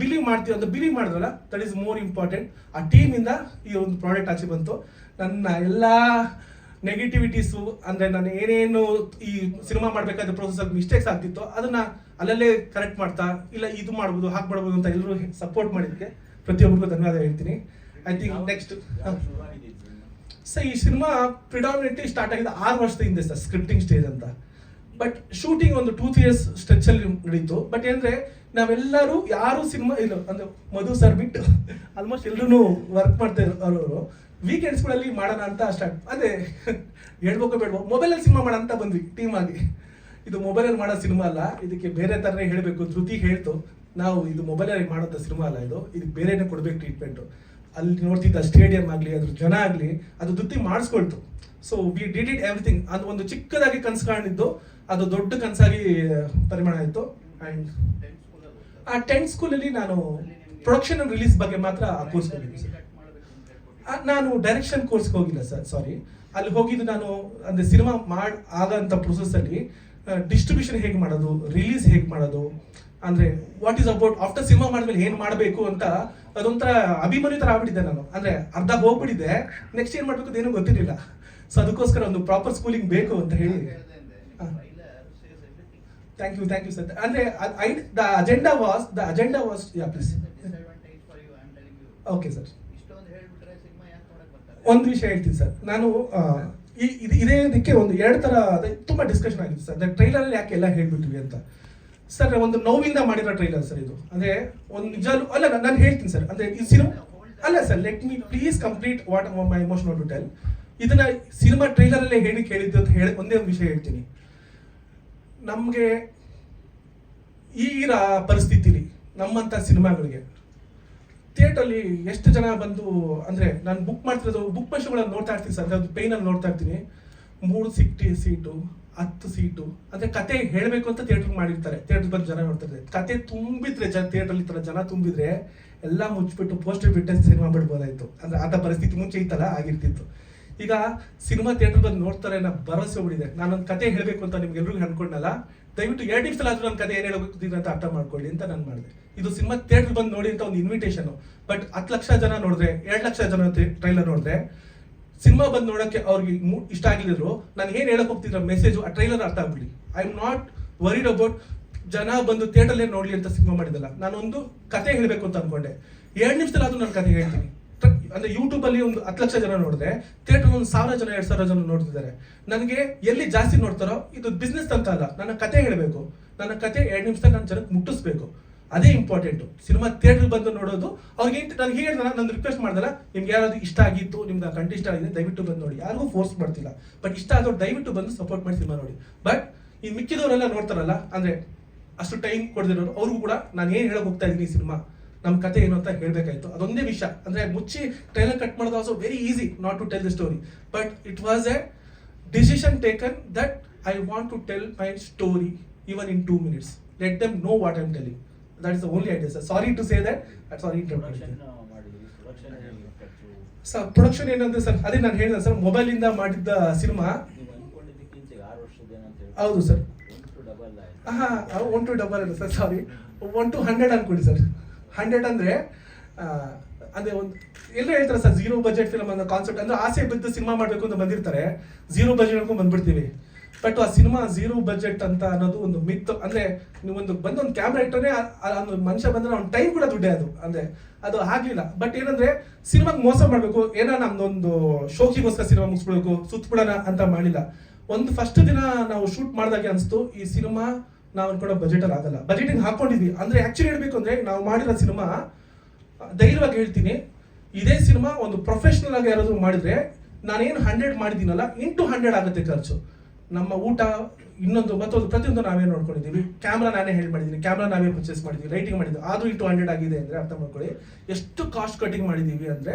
ಬಿಲೀವ್ ಮಾಡ್ತೀರಾ ಅಂತ ಬಿಲೀವ್ ಮಾಡಿದ್ರಲ್ಲ, ದಟ್ ಈಸ್ ಮೋರ್ ಇಂಪಾರ್ಟೆಂಟ್. ಆ ಟೀಮಿಂದ ಈ ಒಂದು ಪ್ರಾಡಕ್ಟ್ ಆಚೆ ಬಂತು. ನನ್ನ ಎಲ್ಲ ನೆಗೆಟಿವಿಟೀಸು, ಅಂದರೆ ನಾನು ಏನೇನು ಈ ಸಿನಿಮಾ ಮಾಡಬೇಕಾದ ಪ್ರೊಸೆಸ್ ಮಿಸ್ಟೇಕ್ಸ್ ಆಗ್ತಿತ್ತು ಅದನ್ನು ಅಲ್ಲಲ್ಲೇ ಕರೆಕ್ಟ್ ಮಾಡ್ತಾ, ಇಲ್ಲ ಇದು ಮಾಡ್ಬೋದು, ಹಾಗೆ ಮಾಡ್ಬೋದು ಅಂತ ಎಲ್ಲರೂ ಸಪೋರ್ಟ್ ಮಾಡಿದ್ದಕ್ಕೆ ಪ್ರತಿಯೊಬ್ಬರಿಗೂ ಧನ್ಯವಾದ ಹೇಳ್ತೀನಿ. ಐ ಥಿಂಕ್ ನೆಕ್ಸ್ಟ್ ಸರ್, ಈ ಸಿನಿಮಾ ಪ್ರಿಡಾಮಿನೆಂಟ್ಲಿ ಸ್ಟಾರ್ಟ್ ಆಗಿದೆ 6 ವರ್ಷದ ಹಿಂದೆ ಸರ್, ಸ್ಕ್ರಿಪ್ಟಿಂಗ್ ಸ್ಟೇಜ್ ಅಂತ. ಬಟ್ ಶೂಟಿಂಗ್ ಒಂದು 2-3 years ಸ್ಟ್ರೆಚಲ್ಲಿ ನಡೀತು. ಬಟ್ ಏನಂದರೆ ನಾವೆಲ್ಲರೂ ಯಾರು ಸಿನಿಮಾ ಇಲ್ಲ ಅಂದರೆ ಮಧು ಸರ್ ಬಿಟ್ಟು ಆಲ್ಮೋಸ್ಟ್ ಎಲ್ಲರೂ ವರ್ಕ್ ಮಾಡ್ತಾ ಇರೋರು. ವೀಕೆಂಡ್ಸ್ಗಳಲ್ಲಿ ಮಾಡೋಣ ಅಂತ ಸ್ಟಾರ್ಟ್ ಅದೇ ಹೇಳ್ಬೇಕು ಬೇಡವೋ ಮೊಬೈಲಲ್ಲಿ ಸಿನಿಮಾ ಮಾಡೋಣ ಅಂತ ಬಂದ್ವಿ ಟೀಮ್ ಆಗಿ. ಇದು ಮೊಬೈಲಲ್ಲಿ ಮಾಡೋ ಸಿನಿಮಾ ಅಲ್ಲ, ಇದಕ್ಕೆ ಬೇರೆ ಥರನೇ ಹೇಳಬೇಕು. ಧೃತಿ ಹೇಳ್ತು, ನಾವು ಇದು ಮೊಬೈಲಲ್ಲಿ ಮಾಡೋಂಥ ಸಿನಿಮಾ ಅಲ್ಲ, ಇದಕ್ಕೆ ಬೇರೆನೇ ಕೊಡ್ಬೇಕು ಟ್ರೀಟ್ಮೆಂಟು. ಅಲ್ಲಿ ನೋಡ್ತಿದ್ದ ಸ್ಟೇಡಿಯಂ ಆಗಲಿ, ಅದ್ರ ಜನ ಆಗಲಿ, ಅದು ಧೃತಿ ಮಾಡಿಸ್ಕೊಳ್ತು. So we did it everything. ಅದು ಒಂದು ಚಿಕ್ಕದಾಗಿ ಕನಸು ಕಾಣಿದ್ದು ಅದು ದೊಡ್ಡ ಕನಸಾಗಿ ಪರಿಮಾಣ ಆಯಿತು. ಆ್ಯಂಡ್ ಆ 10th ಸ್ಕೂಲಲ್ಲಿ ನಾನು ಪ್ರೊಡಕ್ಷನ್ ಅಂಡ್ ರಿಲೀಸ್ ಬಗ್ಗೆ ಮಾತ್ರ ಕೋರ್ಸ್ ಹೋಗಿದ್ದೀನಿ ಸರ್. ನಾನು ಡೈರೆಕ್ಷನ್ ಕೋರ್ಸ್ಗೆ ಹೋಗಿಲ್ಲ ಸರ್, ಸಾರಿ. ಅಲ್ಲಿ ಹೋಗಿದ್ದು ನಾನು ಅಂದರೆ ಸಿನಿಮಾ ಆಗೋಂಥ ಪ್ರೊಸೆಸ್ಸಲ್ಲಿ ಡಿಸ್ಟ್ರಿಬ್ಯೂಷನ್ ಹೇಗೆ ಮಾಡೋದು, ರಿಲೀಸ್ ಹೇಗೆ ಮಾಡೋದು, ಅಂದರೆ what is about after cinema ಮಾಡಿದ್ಮೇಲೆ ಏನು ಮಾಡಬೇಕು ಅಂತ ಅದೊಂಥರ ಅಭಿಮನ್ಯು ಥರ ಆಗ್ಬಿಟ್ಟಿದ್ದೆ ನಾನು. ಅಂದರೆ ಅರ್ಧ ಹೋಗ್ಬಿಟ್ಟಿದ್ದೆ, ನೆಕ್ಸ್ಟ್ ಏನು ಮಾಡಬೇಕು ಅದೇನೂ ಗೊತ್ತಿರಲಿಲ್ಲ. ಸೊ ಅದಕ್ಕೋಸ್ಕರ ಒಂದು ಪ್ರಾಪರ್ ಸ್ಕೂಲಿಂಗ್ ಬೇಕು ಅಂತ ಹೇಳಿ. Thank you sir. ಅಂದರೆ ದ ಅಜೆಂಡಾ ವಾಸ್ ಯಾ ಪ್ಲೀಸ್. ಓಕೆ ಸರ್, ಒಂದು ವಿಷಯ ಹೇಳ್ತೀನಿ ಸರ್. ನಾನು ಇದಕ್ಕೆ ಒಂದು 2 ಥರ ತುಂಬ ಡಿಸ್ಕಷನ್ ಆಗಿದೆ ಸರ್. ಟ್ರೈಲರಲ್ಲಿ ಯಾಕೆ ಎಲ್ಲ ಹೇಳ್ಬಿಟ್ವಿ ಅಂತ ಸರ್. ಒಂದು ನೋವಿಂದ ಮಾಡಿರೋ ಟ್ರೈಲರ್ ಸರ್ ಇದು. ಅಂದರೆ ಒಂದು ನಿಜಾಲು ಅಲ್ಲ, ನಾನು ಹೇಳ್ತೀನಿ ಸರ್. ಅಂದರೆ ಈ ಸಿನಿಮಾ ಅಲ್ಲ sir, let me please complete what my emotion to tell. ಇದನ್ನ ಸಿನಿಮಾ ಟ್ರೈಲರಲ್ಲೇ ಕೇಳಿದ್ದು ಅಂತ ಹೇಳಿ ಒಂದೇ ಒಂದು ವಿಷಯ ಹೇಳ್ತೀನಿ. ನಮಗೆ ಈ ಪರಿಸ್ಥಿತಿಲಿ ನಮ್ಮಂಥ ಸಿನಿಮಾಗಳಿಗೆ ಥಿಯೇಟ್ರಲ್ಲಿ ಎಷ್ಟು ಜನ ಬಂದು, ಅಂದರೆ ನಾನು ಬುಕ್ ಮಾಡ್ತಿರೋದು ಬುಕ್ ಮೈ ಶೋಗಳನ್ನು ನೋಡ್ತಾ ಇರ್ತೀನಿ ಸರ್. ಅದು ಪೈನಲ್ಲಿ ನೋಡ್ತಾ ಇರ್ತೀನಿ, 3 ಸೀಟು 10 ಸೀಟು. ಅಂದರೆ ಕತೆ ಹೇಳಬೇಕು ಅಂತ ಥಿಯೇಟ್ರಿಗೆ ಮಾಡಿರ್ತಾರೆ, ಥಿಯೇಟ್ರಿಗೆ ಬಂದು ಜನ ನೋಡ್ತಾರೆ. ಕತೆ ತುಂಬಿದ್ರೆ ಥಿಯೇಟ್ರಲ್ಲಿ ಈ ಥರ ಜನ ತುಂಬಿದ್ರೆ ಎಲ್ಲ ಮುಚ್ಚಿಬಿಟ್ಟು ಪೋಸ್ಟರ್ ಬಿಟ್ಟೆ ಸಿನಿಮಾ ಬಿಡ್ಬೋದಾಯ್ತು. ಅಂದರೆ ಆತ ಪರಿಸ್ಥಿತಿ ಮುಂಚೆ ಈ ಥರ ಆಗಿರ್ತಿತ್ತು. ಈಗ ಸಿನಿಮಾ ಥಿಯೇಟರ್ ಬಂದು ನೋಡ್ತಾರೆ ಅನ್ನೋ ಭರವಸೆ ಹೋಗ್ಬಿಟ್ಟಿದೆ. ನಾನೊಂದು ಕತೆ ಹೇಳಬೇಕು ಅಂತ ನಿಮ್ಗೆಲ್ರಿಗೂ ಅನ್ಕೊಂಡಲ್ಲ, ದಯವಿಟ್ಟು 2 ನಿಮಿಷದಲ್ಲಿ ಆದ್ರೂ ನನ್ನ ಕತೆ ಏನು ಹೇಳೋಗ್ತಿದ್ದೀನಿ ಅಂತ ಅರ್ಥ ಮಾಡ್ಕೊಳ್ಳಿ ಅಂತ ನಾನು ಮಾಡಿದೆ. ಇದು ಸಿನಿಮಾ ಥಿಯೇಟರ್ ಬಂದು ನೋಡಿ ಅಂತ ಒಂದು ಇನ್ವಿಟೇಷನ್. ಬಟ್ 10 ಲಕ್ಷ ಜನ ನೋಡಿದ್ರೆ, 2 ಲಕ್ಷ ಜನ ಟ್ರೈಲರ್ ನೋಡಿದ್ರೆ, ಸಿನಿಮಾ ಬಂದು ನೋಡೋಕ್ಕೆ ಅವ್ರಿಗೆ ಇಷ್ಟ ಆಗಿದ್ರು ನಾನು ಏನು ಹೇಳಕ್ ಹೋಗ್ತಿದ್ರ ಮೆಸೇಜು ಆ ಟ್ರೈಲರ್ ಅರ್ಥ ಆಗ್ಬಿಡಿ. I am not worried about ಜನ ಬಂದು ಥಿಯೇಟರ್ಲೇ ನೋಡಲಿ ಅಂತ ಸಿನಿಮಾ ಮಾಡಿದಲ್ಲ. ನಾನೊಂದು ಕತೆ ಹೇಳಬೇಕು ಅಂತ ಅನ್ಕೊಂಡೆ. 2 ನಿಮಿಷದಲ್ಲಿ ಆದ್ರೂ ನಾನು ಕತೆ ಹೇಳ್ತೀನಿ. ಅಂದ್ರೆ ಯೂಟ್ಯೂಬಲ್ಲಿ ಒಂದು 10 ಲಕ್ಷ ಜನ ನೋಡಿದ್ರೆ, ಥಿಯೇಟರ್ ಒಂದು 1000 ಜನ 2000 ಜನ ನೋಡ್ತಿದ್ದಾರೆ. ನನಗೆ ಎಲ್ಲಿ ಜಾಸ್ತಿ ನೋಡ್ತಾರೋ ಇದು ಬಿಸ್ನೆಸ್ ಅಂತ ಅಲ್ಲ, ನನ್ನ ಕತೆ ಹೇಳಬೇಕು. ನನ್ನ ಕತೆ 2 ನಿಮಿಷದಲ್ಲಿ ನಾನು ಜನಕ್ಕೆ ಮುಟ್ಟಿಸ್ಬೇಕು, ಅದೇ ಇಂಪಾರ್ಟೆಂಟು. ಸಿನಿಮಾ ಥಿಯೇಟರ್ ಬಂದು ನೋಡೋದು ಅವ್ರಿಗೆ ನನಗೆ ಹೇಳಿದ ನಾನು ರಿಕ್ವೆಸ್ಟ್ ಮಾಡ್ದಲ್ಲ, ನಿಮ್ಗೆ ಯಾರಾದ್ರು ಇಷ್ಟ ಆಗಿತ್ತು, ನಿಮ್ಗೆ ಕಂಟೆಂಟ್ ಇಷ್ಟ ಆಗಿದೆ, ದಯವಿಟ್ಟು ಬಂದು ನೋಡಿ. ಯಾರಿಗೂ ಫೋರ್ಸ್ ಮಾಡ್ತಿಲ್ಲ, ಬಟ್ ಇಷ್ಟ ಆದವ್ರು ದಯವಿಟ್ಟು ಬಂದು ಸಪೋರ್ಟ್ ಮಾಡಿ ಸಿನಿಮಾ ನೋಡಿ. ಬಟ್ ಈ ಮಿಕ್ಕಿದವರೆಲ್ಲ ನೋಡ್ತಾರಲ್ಲ, ಅಂದ್ರೆ ಅಷ್ಟು ಟೈಮ್ ಕೊಡದಿರೋರು, ಅವ್ರಿಗೂ ಕೂಡ ನಾನು ಏನು ಹೇಳಕ್ ಹೋಗ್ತಾ ಇದ್ದೀನಿ, ಸಿನಿಮಾ ನಮ್ಮ ಕತೆ ಏನು ಅಂತ ಹೇಳಬೇಕಾಯ್ತು. ಅದೊಂದೇ ವಿಷಯ. ಅಂದ್ರೆ ಮುಚ್ಚಿ ಟ್ರೈಲರ್ ಕಟ್ ಮಾಡೋದು also very easy not to tell the story, but it was a decision taken that I want to tell my story even in 2 minutes. Let them know what I am telling. That is the only idea, sir. Sorry to say that. Sorry interruption. Sir, production ಏನಂದ್ರೆ sir, ಅದೇ ನಾನು ಹೇಳಿದೆ sir, mobile ಇಂದ ಮಾಡಿದ್ದ cinema. ಹೌದು sir. 1 to double ಅಲ್ಲ sir, sorry, 1 to 100 ಅನ್ಕೊಳ್ಳಿ sir. 100 ಅಂದ್ರೆ ಅಂದ್ರೆ ಒಂದು ಎಲ್ಲ ಹೇಳ್ತಾರೆ ಸರ್, 0 ಬಜೆಟ್ ಫಿಲ್ಮ್ ಅನ್ನೋ ಕಾನ್ಸೆಪ್ಟ್. ಅಂದ್ರೆ ಆಸೆ ಬಿದ್ದು ಸಿನಿಮಾ ಮಾಡಬೇಕು ಅಂತ ಬಂದಿರ್ತಾರೆ, 0 ಬಜೆಟ್ ಅನ್ಕೊಂಡು ಬಂದ್ಬಿಡ್ತೀವಿ. ಬಟ್ ಆ ಸಿನಿಮಾ 0 ಬಜೆಟ್ ಅಂತ ಅನ್ನೋದು ಒಂದು ಮಿತ್. ಅಂದ್ರೆ ನೀವೊಂದು ಬಂದೊಂದು ಕ್ಯಾಮ್ರಾ ಇಟ್ಟರೆ ಒಂದು ಮನುಷ್ಯ ಬಂದ್ರೆ ಅವ್ನ ಟೈಮ್ ಕೂಡ ದುಡ್ಡೇ ಅದು. ಅಂದ್ರೆ ಅದು ಆಗ್ಲಿಲ್ಲ. ಬಟ್ ಏನಂದ್ರೆ ಸಿನಿಮಾಗೆ ಮೋಸ ಮಾಡಬೇಕು, ಏನೋ ನಮ್ದೊಂದು ಶೋಕಿಗೋಸ್ಕರ ಸಿನಿಮಾ ಮುಗಿಸ್ಬಿಡ್ಬೇಕು, ಸುತ್ತಬಿಡೋಣ ಅಂತ ಮಾಡಿಲ್ಲ. ಒಂದು ಫಸ್ಟ್ ದಿನ ನಾವು ಶೂಟ್ ಮಾಡಿದಾಗೆ ಅನಿಸ್ತು, ಈ ಸಿನಿಮಾ ನಾವು ಅನ್ಕೊಳ್ಳೋ ಬಜೆಟಲ್ಲಿ ಆಗಲ್ಲ. ಬಜೆಟಿಂಗ್ ಹಾಕೊಂಡಿದ್ವಿ. ಅಂದ್ರೆ ಆಕ್ಚುಲಿ ಹೇಳ್ಬೇಕು ಅಂದ್ರೆ ನಾವು ಮಾಡಿರೋ ಸಿನಿಮಾ, ಧೈರ್ಯವಾಗಿ ಹೇಳ್ತೀನಿ, ಇದೇ ಸಿನಿಮಾ ಒಂದು ಪ್ರೊಫೆಷನಲ್ ಆಗಿ ಯಾರಾದ್ರೂ ಮಾಡಿದ್ರೆ ನಾನೇನು 100 ಮಾಡಿದ್ದೀನಲ್ಲ, ಇಂಟು 100 ಆಗುತ್ತೆ ಖರ್ಚು. ನಮ್ಮ ಊಟ, ಇನ್ನೊಂದು ಮತ್ತೊಂದು ಪ್ರತಿಯೊಂದು ನಾವೇ ನೋಡ್ಕೊಂಡಿದ್ದೀವಿ. ಕ್ಯಾಮ್ರಾ ನಾನೇ ಹೇಳಿ ಮಾಡಿದ್ದೀನಿ, ಕ್ಯಾಮ್ರಾ ನಾವೇ ಪರ್ಚೇಸ್ ಮಾಡಿದ್ವಿ, ಲೈಟಿಂಗ್ ಮಾಡಿದ್ವಿ. ಆದ್ರೂ ಇಂಟು 100 ಆಗಿದೆ ಅಂದ್ರೆ ಅರ್ಥ ಮಾಡ್ಕೊಳ್ಳಿ ಎಷ್ಟು ಕಾಸ್ಟ್ ಕಟಿಂಗ್ ಮಾಡಿದೀವಿ ಅಂದ್ರೆ.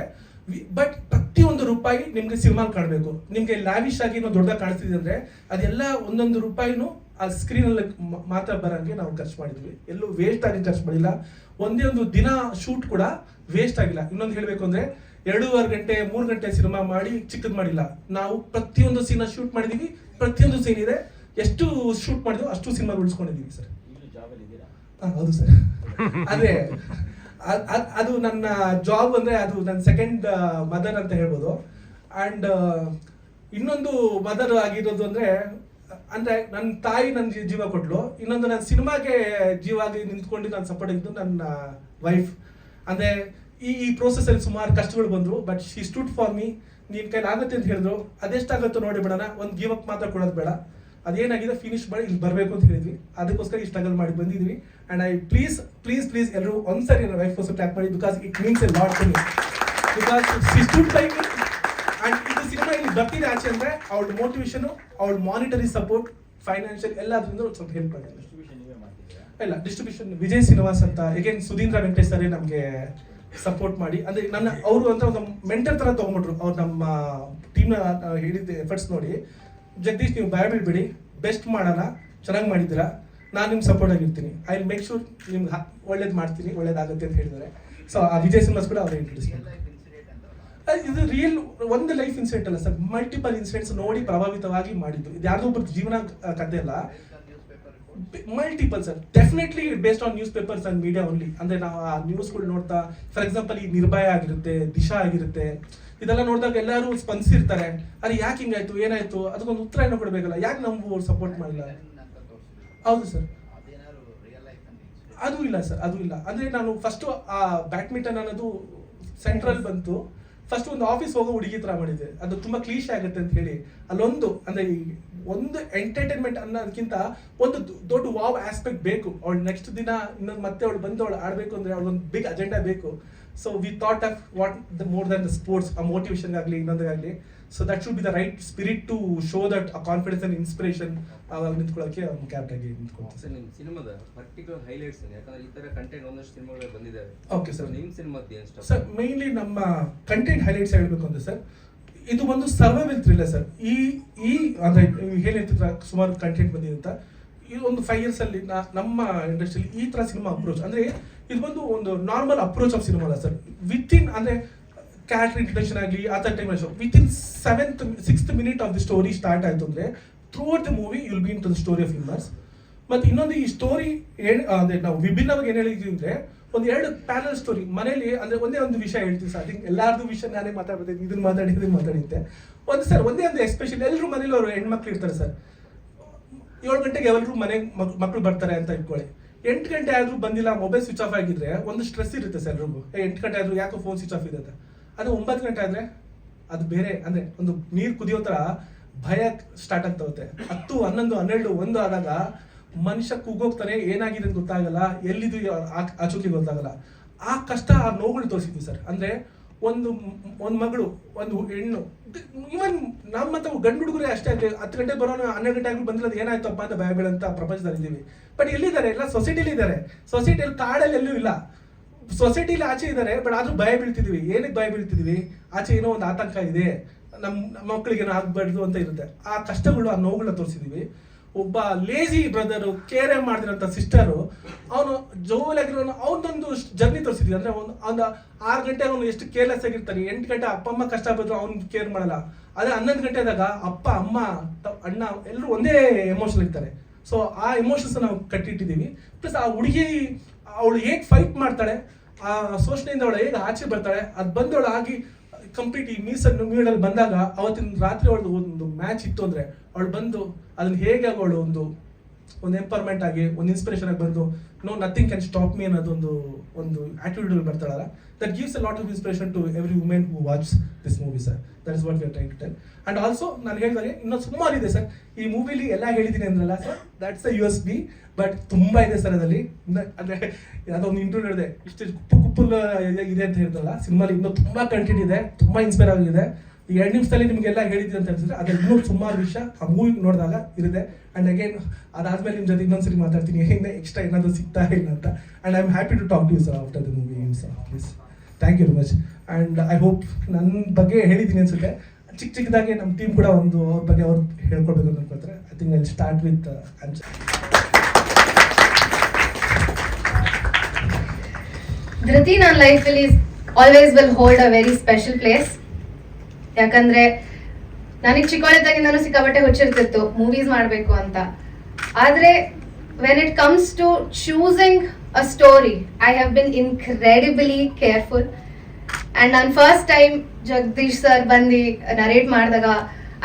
ಬಟ್ ಪ್ರತಿಯೊಂದು ರೂಪಾಯಿ ನಿಮ್ಗೆ ಸಿನಿಮಾ ಕಾಣಬೇಕು. ನಿಮ್ಗೆ ಲ್ಯಾವಿಶ್ ಆಗಿ ಇನ್ನೂ ದೊಡ್ಡದಾಗಿ ಕಾಣಿಸ್ತಿದೆ ಅಂದ್ರೆ ಅದೆಲ್ಲ ಒಂದೊಂದು ರೂಪಾಯಿನೂ ಆ ಸ್ಕ್ರೀನಲ್ಲಿ ಮಾತ್ರ ಬರಂಗೆ ನಾವು ಖರ್ಚು ಮಾಡಿದ್ವಿ. ಎಲ್ಲೂ ವೇಸ್ಟ್ ಆಗಿ ಖರ್ಚು ಮಾಡಿಲ್ಲ. ಒಂದೇ ಒಂದು ದಿನ ಶೂಟ್ ಕೂಡ ವೇಸ್ಟ್ ಆಗಿಲ್ಲ. ಇನ್ನೊಂದು ಹೇಳ್ಬೇಕು ಅಂದ್ರೆ 2.5 ಗಂಟೆ 3 ಗಂಟೆ ಸಿನಿಮಾ ಮಾಡಿ ಚಿಕ್ಕದ್ ಮಾಡಿಲ್ಲ. ನಾವು ಪ್ರತಿಯೊಂದು ಸೀನ್ ಶೂಟ್ ಮಾಡಿದೀವಿ, ಪ್ರತಿಯೊಂದು ಸೀನ್ ಇದೆ. ಎಷ್ಟು ಶೂಟ್ ಮಾಡಿದ್ವಿ ಅಷ್ಟು ಸಿನಿಮಾ ಉಳಿಸ್ಕೊಂಡಿದೀವಿ ಸರ್. ಹೌದು ಸರ್. ಅದೇ ಅದು ನನ್ನ ಜಾಬ್ ಅಂದ್ರೆ ಅದು ನನ್ನ ಸೆಕೆಂಡ್ ಮದರ್ ಅಂತ ಹೇಳ್ಬೋದು. ಅಂಡ್ ಇನ್ನೊಂದು ಮದರ್ ಆಗಿರೋದು ಅಂದ್ರೆ ನನ್ನ ತಾಯಿ ನನ್ನ ಜೀವ ಕೊಟ್ಲು. ಇನ್ನೊಂದು ನನ್ನ ಸಿನಿಮಾಗೆ ಜೀವ ಆಗಿ ನಿಂತ್ಕೊಂಡು ನಾನು ಸಪೋರ್ಟ್ ಆಗಿದ್ದು ನನ್ನ ವೈಫ್. ಅಂದ್ರೆ ಈ ಪ್ರೋಸೆಸ್ ಅಲ್ಲಿ ಸುಮಾರು ಕಷ್ಟಗಳು ಬಂದ್ರು, but she stood for me. ನೀನ್ ಕೈಲಿ ಆಗುತ್ತೆ ಅಂತ ಹೇಳಿದ್ರು, ಅದೆಷ್ಟಾಗುತ್ತೋ ನೋಡಿ ಬಿಡೋಣ, ಒಂದು ಗಿವ್ ಅಪ್ ಮಾತ್ರ ಕೊಡೋದು ಬೇಡ, ಅದೇನಾಗಿದೆ ಫಿನಿಶ್ ಮಾಡಿ ಇಲ್ಲಿ ಬರಬೇಕು ಅಂತ ಹೇಳಿದ್ವಿ. ಅದಕ್ಕೋಸ್ಕರ ಈ ಸ್ಟ್ರಗಲ್ ಮಾಡಿ ಬಂದಿದ್ವಿ. ಅಂಡ್ ಐ ಪ್ಲೀಸ್ ಎಲ್ಲರೂ ಒಂದ್ಸರಿ ನನ್ನ ವೈಫ್ ಕ್ಲಾಪ್ ಮಾಡಿ, because it means a lot to me. Because she stood by me. ಬರ್ತಿದೆ ಆಚೆ ಅಂದ್ರೆ ಅವಳ ಮೋಟಿವೇಶನ್, ಅವಳ ಮಾನಿಟರಿ ಸಪೋರ್ಟ್, ಫೈನಾನ್ಷಿಯಲ್ ಎಲ್ಲದ್ರಿಂದ ಸ್ವಲ್ಪ ಹೆಲ್ಪ್ ಆಗಿದೆ. ಇಲ್ಲ ಡಿಸ್ಟ್ರಿಬ್ಯೂಷನ್ ವಿಜಯ್ ಶ್ರೀನಿವಾಸ್ ಅಂತ, ಅಗೇನ್ ಸುಧೀಂದ್ರ ವೆಂಕಟೇಶ್ ಸರ್ ನಮಗೆ ಸಪೋರ್ಟ್ ಮಾಡಿ, ಅಂದ್ರೆ ನನ್ನ ಅವರು ಅಂತ ಒಂದು ಮೆಂಟರ್ ತರ ತಗೊಂಡ್ಬಿಟ್ರು. ಅವ್ರು ನಮ್ಮ ಟೀಮ್ನ ಹೇಳಿದ ಎಫರ್ಟ್ಸ್ ನೋಡಿ, ಜಗದೀಶ್ ನೀವು ಭಯ ಬೀಳ್ಬೇಡಿ, ಬೆಸ್ಟ್ ಮಾಡೋಣ, ಚೆನ್ನಾಗಿ ಮಾಡಿದ್ದೀರಾ, ನಾನು ನಿಮ್ಗೆ ಸಪೋರ್ಟ್ ಆಗಿರ್ತೀನಿ, ಐ ವಿಲ್ ಮೇಕ್ ಶೂರ್ ನಿಮ್ಗೆ ಒಳ್ಳೇದು ಮಾಡ್ತೀನಿ, ಒಳ್ಳೇದಾಗುತ್ತೆ ಅಂತ ಹೇಳಿದ್ದಾರೆ. ಸೊ ಆ ವಿಜಯ್ ಶ್ರೀನಿವಾಸ್ ಕೂಡ ಅವ್ರು ಇಂಟ್ರೊಡ್ಯೂಸ್ ಮಾಡ್ತಾರೆ. ಇದು ರಿಯಲ್ ಒಂದು ಲೈಫ್ ಇನ್ಸಿಡೆಂಟ್ ಅಲ್ಲ ಸರ್, ಮಲ್ಟಿಪಲ್ ಇನ್ಸಿಡೆಂಟ್ಸ್ ನೋಡಿ ಪ್ರಭಾವಿತವಾಗಿ ಮಾಡಿದ್ದು. ಇದು ಯಾರ್ದೋ ಒಬ್ಬರು ಜೀವನ ಕಥೆ ಅಲ್ಲ, multiple sir. Definitely based on news papers and media only. ಅಂದ್ರೆ ನಾವು ಆ ನ್ಯೂಸ್ಗಳು ನೋಡ್ತಾ, ಫಾರ್ ಎಕ್ಸಾಂಪಲ್ ಈ ನಿರ್ಭಯ ಆಗಿರುತ್ತೆ, ದಿಶಾ ಆಗಿರುತ್ತೆ, ಇದೆಲ್ಲ ನೋಡಿದಾಗ ಎಲ್ಲರೂ ಸ್ಪಂದಿಸಿರ್ತಾರೆ, ಅರೆ ಯಾಕೆ ಹಿಂಗಾಯ್ತು, ಏನಾಯ್ತು, ಅದಕ್ಕೊಂದು ಉತ್ತರ ಏನೋ ಕೊಡಬೇಕಲ್ಲ, ಯಾಕೆ ನಾವು ಸಪೋರ್ಟ್ ಮಾಡಿಲ್ಲ. ಹೌದು ಸರ್, ಅದು ಇಲ್ಲ ಸರ್, ಅದು ಇಲ್ಲ. ಅಂದ್ರೆ ನಾನು ಫಸ್ಟ್ ಆ ಬ್ಯಾಡ್ಮಿಂಟನ್ ಅನ್ನೋದು ಸೆಂಟ್ರಲ್ ಬಂತು, ಫಸ್ಟ್ ಒಂದು ಆಫೀಸ್ ಹೋಗೋ ಹುಡುಗಿ ತರ ಮಾಡಿದೆ, ಅದು ತುಂಬಾ ಕ್ಲೀಶ್ ಆಗುತ್ತೆ ಅಂತ ಹೇಳಿ. ಅಲ್ಲೊಂದು ಅಂದ್ರೆ ಒಂದು ಎಂಟರ್ಟೈನ್ಮೆಂಟ್ ಅನ್ನೋದಕ್ಕಿಂತ ಒಂದು ದೊಡ್ಡ ವಾವ್ ಆಸ್ಪೆಕ್ಟ್ ಬೇಕು. ಅವಳು ನೆಕ್ಸ್ಟ್ ದಿನ ಇನ್ನೊಂದು ಮತ್ತೆ ಅವಳು ಬಂದು ಅವಳು ಆಡ್ಬೇಕು ಅಂದ್ರೆ ಅವಳೊಂದು ಬಿಗ್ ಅಜೆಂಡಾ ಬೇಕು. So we thought of what the more than the sports, ಆ ಮೋಟಿವೇಶನ್ ಆಗಲಿ ಇನ್ನೊಂದಾಗಲಿ. So that should be the right spirit to show that ಆ ಕಾನ್ಫಿಡೆನ್ಸ್ ಅಂಡ್ ಇನ್ಸ್ಪಿರೇಷನ್ ನಿಂತ್ಕೊಳ್ಳೋಕೆ ಒಂದು ಕ್ಯಾಪ್ಟ್ ಆಗಿ ನಿಂತ್ಕೊಳ್ತೀವಿ ಸರ್. ನಿಮ್ಮ ಸಿನಿಮಾದ ಪರ್ಟಿಕ್ಯುಲರ್ ಹೈಲೈಟ್ಸ್ ಯಾಕಂದ್ರೆ ಈ ತರ ಕಂಟೆಂಟ್ ಒಂದಷ್ಟು ಸಿನಿಮಾಗಳು ಬಂದಿದ್ದಾವೆ. ಓಕೆ ಸರ್, ನಿಮ್ಮ ಸಿನಿಮಾದ ಏನು ಇಷ್ಟ ಸರ್? ಮೇನ್ಲಿ ನಮ್ಮ ಕಂಟೆಂಟ್ ಹೈಲೈಟ್ಸ್ ಹೇಳಬೇಕು ಅಂದ್ರೆ ಸರ್, ಇದು ಒಂದು ಸರ್ವೈವಲ್ ಥ್ರಿಲ್ಲರ್ ಸರ್. ಈ ಅಂದ್ರೆ ಏನ್ ಹೇಳ್ತಿದ್ರ ಸುಮಾರು ಕಂಟೆಂಟ್ ಬಂದಿದೆ ಅಂತ, ಇದು ಒಂದು 5 years ಅಲ್ಲಿ ನಮ್ಮ ಇಂಡಸ್ಟ್ರಿಯಲ್ಲಿ ಈ ತರ ಸಿನಿಮಾ ಅಪ್ರೋಚ್ ಅಂದ್ರೆ ಇದು ಬಂದು ಒಂದು ನಾರ್ಮಲ್ ಅಪ್ರೋಚ್ ಆಫ್ ಸಿನಿಮಾ ಅಲ್ಲ ಸರ್. ವಿತ್ ಇನ್ ಅಂದ್ರೆ ಕ್ಯಾರೆಕ್ಟರ್ ಇಂಟ್ರೊಡಕ್ಷನ್ ಆಗಲಿ ಆ ತರ time within 6th minute of the story start ಆಯ್ತು ಅಂದ್ರೆ throughout the movie you will be into the story of winners. ಮತ್ತೆ ಇನ್ನೊಂದು ಈ ಸ್ಟೋರಿ ಅಂದ್ರೆ ನಾವು ವಿಭಿನ್ನವಾಗಿ ಏನ್ ಹೇಳಿದ್ವಿ ಅಂದ್ರೆ ಒಂದು 2 ಪ್ಯಾನಲ್ ಸ್ಟೋರಿ ಮನೇಲಿ ಅಂದ್ರೆ ಒಂದೇ ಒಂದು ವಿಷಯ ಹೇಳ್ತೀವಿ ಸರ್. ಅದಕ್ಕೆ ಎಲ್ಲಾರ್ದು ವಿಷಯ ನಾನೇ ಮಾತಾಡ್ತೀನಿ, ಇದನ್ನ ಮಾತಾಡಿದ್ದೆ ಒಂದು ಸರ್. ಒಂದೇ ಒಂದು ಎಸ್ಪೆಷಲಿ ಎಲ್ಲರೂ ಮನೇಲಿ ಅವರು ಹೆಣ್ಮಕ್ಳು ಇರ್ತಾರೆ ಸರ್. 7 ಗಂಟೆಗೆ ಎಲ್ಲರೂ ಮನೆಗೆ ಮಕ್ಕಳು ಬರ್ತಾರೆ ಅಂತ ಇಟ್ಕೊಳ್ಳಿ, 8 ಗಂಟೆ ಆದ್ರೂ ಬಂದಿಲ್ಲ, ಮೊಬೈಲ್ ಸ್ವಿಚ್ ಆಫ್ ಆಗಿದ್ರೆ ಒಂದು ಸ್ಟ್ರೆಸ್ ಇರುತ್ತೆ ಸರ್ ಎಲ್ರಿಗೂ. 8 ಗಂಟೆ ಆದ್ರೂ ಯಾಕೋ ಫೋನ್ ಸ್ವಿಚ್ ಆಫ್ ಇದೆ ಅಂತ. ಅದು 9 ಗಂಟೆ ಆದ್ರೆ ಅದು ಬೇರೆ, ಅಂದ್ರೆ ಒಂದು ನೀರು ಕುದಿಯೋ ತರ ಭಯ ಸ್ಟಾರ್ಟ್ ಆಗ್ತಾ ಹೋಗುತ್ತೆ. 10, 11, 12, 1 ಆದಾಗ ಮನುಷ್ಯ ಕೂಗೋಗ್ತಾನೆ, ಏನಾಗಿದೆ ಅಂತ ಗೊತ್ತಾಗಲ್ಲ, ಎಲ್ಲಿದು ಆಚುಕಿ ಗೊತ್ತಾಗಲ್ಲ. ಆ ಕಷ್ಟ, ಆ ನೋವುಗಳು ತೋರಿಸಿದ್ವಿ ಸರ್. ಅಂದ್ರೆ ಒಂದು ಮಗಳು, ಒಂದು ಹೆಣ್ಣು, ಇವನ್ ನಮ್ಮ ಗಂಡು ಹುಡುಗರೇ ಅಷ್ಟೇ. ಅಂದ್ರೆ 10 ಗಂಟೆ ಬರೋನು 12 ಗಂಟೆ ಆಗಲಿ ಬಂದಿಲ್ಲ, ಏನಾಯ್ತಪ್ಪ ಅಂತ ಭಯ ಬೀಳಂತ ಪ್ರಪಂಚದಲ್ಲಿ ಇದ್ದೀವಿ. ಬಟ್ ಎಲ್ಲಿದ್ದಾರೆ? ಎಲ್ಲ ಸೊಸೈಟಿಲಿ ಇದ್ದಾರೆ. ಸೊಸೈಟಿಯಲ್ಲಿ ಕಾಡಲ್ಲಿ ಎಲ್ಲೂ ಇಲ್ಲ, ಸೊಸೈಟಿಲಿ ಆಚೆ ಇದ್ದಾರೆ. ಬಟ್ ಆದ್ರೂ ಭಯ ಬೀಳ್ತಿದೀವಿ. ಏನಕ್ಕೆ ಭಯ ಬೀಳ್ತಿದೀವಿ? ಆಚೆ ಏನೋ ಒಂದು ಆತಂಕ ಇದೆ, ನಮ್ಮ ಮಕ್ಕಳಿಗೆ ಏನೋ ಆಗ್ಬಾರ್ದು ಅಂತ ಇರುತ್ತೆ. ಆ ಕಷ್ಟಗಳು, ಆ ನೋವುಗಳನ್ನ ತೋರಿಸಿದೀವಿ. ಒಬ್ಬ ಲೇಜಿ ಬ್ರದರು, ಕೇರೆ ಮಾಡಿದಿರಂತ ಸಿಸ್ಟರು, ಅವನು ಜೋಲಾಗಿರೋನು, ಅವನದೊಂದು ಜರ್ನಿ ತೋರಿಸಿದ್ವಿ. ಅಂದ್ರೆ ಒಂದು 6 ಗಂಟೆ ಅವನು ಎಷ್ಟು ಕೇರ್ಲೆಸ್ ಆಗಿರ್ತಾನೆ. 8 ಗಂಟೆ ಅಪ್ಪ ಅಮ್ಮ ಕಷ್ಟ ಬಂದ್ರು ಅವ್ನು ಕೇರ್ ಮಾಡಲ್ಲ. ಅದೇ 11 ಗಂಟೆದಾಗ ಅಪ್ಪ ಅಮ್ಮ ಅಣ್ಣ ಎಲ್ಲರೂ ಒಂದೇ ಎಮೋಷನ್ ಇರ್ತಾರೆ. ಸೊ ಆ ಎಮೋಷನ್ಸ್ ನಾವು ಕಟ್ಟಿಟ್ಟಿದ್ದೀವಿ. ಪ್ಲಸ್ ಆ ಹುಡುಗಿ ಅವಳು ಹೇಗೆ ಫೈಟ್ ಮಾಡ್ತಾಳೆ, ಆ ಶೋಷಣೆಯಿಂದ ಅವಳು ಹೇಗೆ ಆಚೆ ಬರ್ತಾಳೆ, ಅದು ಬಂದವಳು ಆಗಿ ಕಂಪ್ಲೀಟ್ ಈ ಮೀಡಲ್ಲಿ ಬಂದಾಗ ಅವತ್ತಿನ ರಾತ್ರಿ ಅವಳದು ಒಂದು ಮ್ಯಾಚ್ ಇತ್ತು ಅಂದ್ರೆ ಅವಳು ಬಂದು ಅದನ್ನ ಹೇಗೆ ಅವಳು ಒಂದು ಎಂಪವರ್ಮೆಂಟ್ ಆಗಿ, ಒಂದು ಇನ್ಸ್ಪಿರೇಷನ್ ಆಗಿ ಬಂದು no nothing can stop me ಅನ್ನೋದೊಂದು ಆಟಿಟ್ಯೂಡ್ ಬರ್ತಾಳಲ್ಲ, that gives a lot of inspiration to every women who watch this movie sir. That is what we are trying to tell. And also ನಾನು ಹೇಳಿದಾಗೆ ಇನ್ನೊಂದು ಸುಮಾರು ಇದೆ sir ಈ ಮೂವಿಲಿ. ಎಲ್ಲ ಹೇಳಿದ್ದೀನಿ ಅಂದ್ರಲ್ಲ sir, that's a USP. But ತುಂಬಾ ಇದೆ ಸರ್ ಅದರಲ್ಲಿ. ಅಂದ್ರೆ ಯಾವುದೋ ಒಂದು ಇಂಟರ್ವ್ಯೂ ಹೇಳಿದೆ, ಇಷ್ಟು ಕುಪ್ಪು ಇದೆ ಅಂತ ಹೇಳಿದ್ರಲ್ಲ, ಸಿನಿಮಾಲಿ ಇನ್ನೂ ತುಂಬಾ ಕಂಟೆಂಟ್ ಇದೆ, ತುಂಬಾ ಇನ್ಸ್ಪೈರ್ ಆಗಿದೆ. ಈ 2 ನಿಮಿಷದಲ್ಲಿ ನಿಮಗೆಲ್ಲ ಹೇಳಿದ್ರಿ ಅಂತ ಅನ್ಸಿದ್ರೆ ಅದ್ರ ಇನ್ನೂ ಸುಮಾರು ವಿಷಯ ಆ ಮೂವಿ ನೋಡಿದಾಗ ಇರುತ್ತೆ. ಅಂಡ್ ಅಗೇನ್ ಅದಾದ್ಮೇಲೆ ನಿಮ್ಮ ಜೊತೆ ಇನ್ನೊಂದ್ಸರಿ ಮಾತಾಡ್ತೀನಿ, ಎಕ್ಸ್ಟ್ರಾ ಏನಾದರೂ ಸಿಗ್ತಾ ಇಲ್ಲ ಅಂತ. And I am happy to talk to you sir after the movie sir. Please, thank you very much. And I hope ನನ್ನ ಬಗ್ಗೆ ಹೇಳಿದ್ದೀನಿ ಅನ್ಸುತ್ತೆ. ಚಿಕ್ಕದಾಗಿ ನಮ್ಮ ಟೀಮ್ ಕೂಡ ಒಂದು ಅವ್ರ ಬಗ್ಗೆ ಅವ್ರು ಹೇಳ್ಕೊಳ್ಬೇಕು ಅಂತ ಅನ್ಕೊಳ್ತಾರೆ. I think I start with Dhriti ನನ್ನ ಲೈಫಲ್ಲಿ always will hold a very special place. ಯಾಕಂದ್ರೆ ನನಗೆ ಚಿಕ್ಕವಳಿದ್ದಾಗಿಂದನೂ ಸಿಕ್ಕಾಪಟ್ಟೆ ಹುಚ್ಚಿರ್ತಿತ್ತು ಮೂವೀಸ್ ಮಾಡಬೇಕು ಅಂತ. ಆದ್ರೆ when it comes to choosing a story, I have been incredibly careful. And ನನ್ನ ಫಸ್ಟ್ ಟೈಮ್ ಜಗದೀಶ್ ಸರ್ ಬಂದು ನರೇಟ್ ಮಾಡಿದಾಗ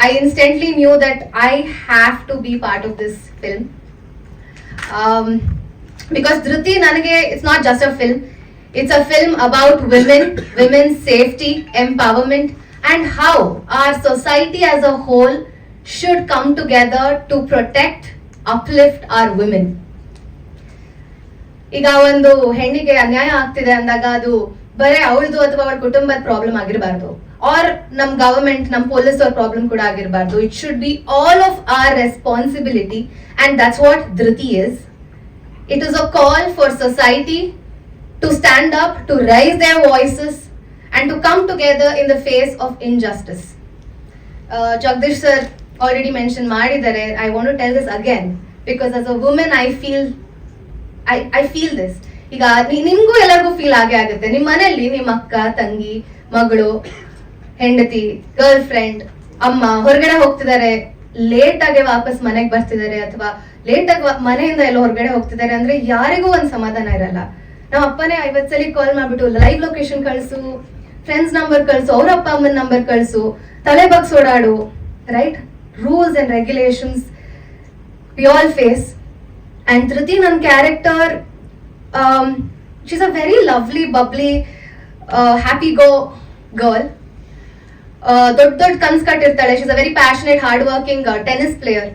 I instantly knew that I have to be part of this film. Because Dhriti ನನಗೆ it's not just a film, it's a film about women's safety, empowerment, and how our society as a whole should come together to protect, uplift our women. ಈಗ ಒಂದು ಹೆಣ್ಣಿಗೆ ಅನ್ಯಾಯ ಆಗ್ತಿದೆ ಅಂದಾಗ ಅದು ಬರೀ ಅವಳದು ಅಥವಾ ಅವಳ ಕುಟುಂಬದ ಪ್ರಾಬ್ಲಮ್ ಆಗಿರಬಾರ್ದು, ಆರ್ ನಮ್ ಗವರ್ಮೆಂಟ್ ನಮ್ ಪೊಲೀಸ್ ಅವ್ರ ಪ್ರಾಬ್ಲಮ್ ಕೂಡ ಆಗಿರಬಾರ್ದು. It should be all of our responsibility and that's what Dhriti is. It is a call for society to stand up, to raise their voices and to come together in the face of injustice. Jagdish sir already mentioned Madidare. I want to tell this again because as a woman I feel this. ಈಗ ನಿಮ್ಗೂ ಎಲ್ಲರಿಗೂ feel ಆಗೇ ಆಗುತ್ತೆ. ನಿಮ್ಮ ಮನೆಯಲ್ಲಿ ನಿಮ್ಮ ಅಕ್ಕ, ತಂಗಿ, ಮಗಳು, ಹೆಂಡತಿ, ಗರ್ಲ್ ಫ್ರೆಂಡ್, ಅಮ್ಮ ಹೊರಗಡೆ ಹೋಗ್ತಿದ್ದಾರೆ, ಲೇಟ್ ಆಗಿ ವಾಪಸ್ ಮನೆಗೆ ಬರ್ತಿದ್ದಾರೆ ಅಥವಾ ಲೇಟ್ ಆಗಿ ಮನೆಯಿಂದ ಎಲ್ಲ ಹೊರಗಡೆ ಹೋಗ್ತಿದ್ದಾರೆ ಅಂದ್ರೆ ಯಾರಿಗೂ ಒಂದ್ ಸಮಾಧಾನ ಇರಲ್ಲ. ನಮ್ಮ ಅಪ್ಪನೇ 50 ಸಲ ಕಾಲ್ ಮಾಡ್ಬಿಟ್ಟು ಲೈವ್ ಲೊಕೇಶನ್ ಕಳ್ಸು, ಫ್ರೆಂಡ್ಸ್ ನಂಬರ್ ಕಳ್ಸು, ಅವ್ರ ಅಪ್ಪ ಅಮ್ಮನ ನಂಬರ್ ಕಳ್ಸು, ತಲೆ ಬಗ್ಸ್ ಓಡಾಡು, right? Rules and regulations we all face. And Dhriti ನನ್ನ character, she's a very lovely, bubbly, happy go girl. ದೊಡ್ಡ ಕನ್ಸ್ ಕಟ್ಟಿರ್ತಾಳೆ. She's a very passionate, hard working tennis player.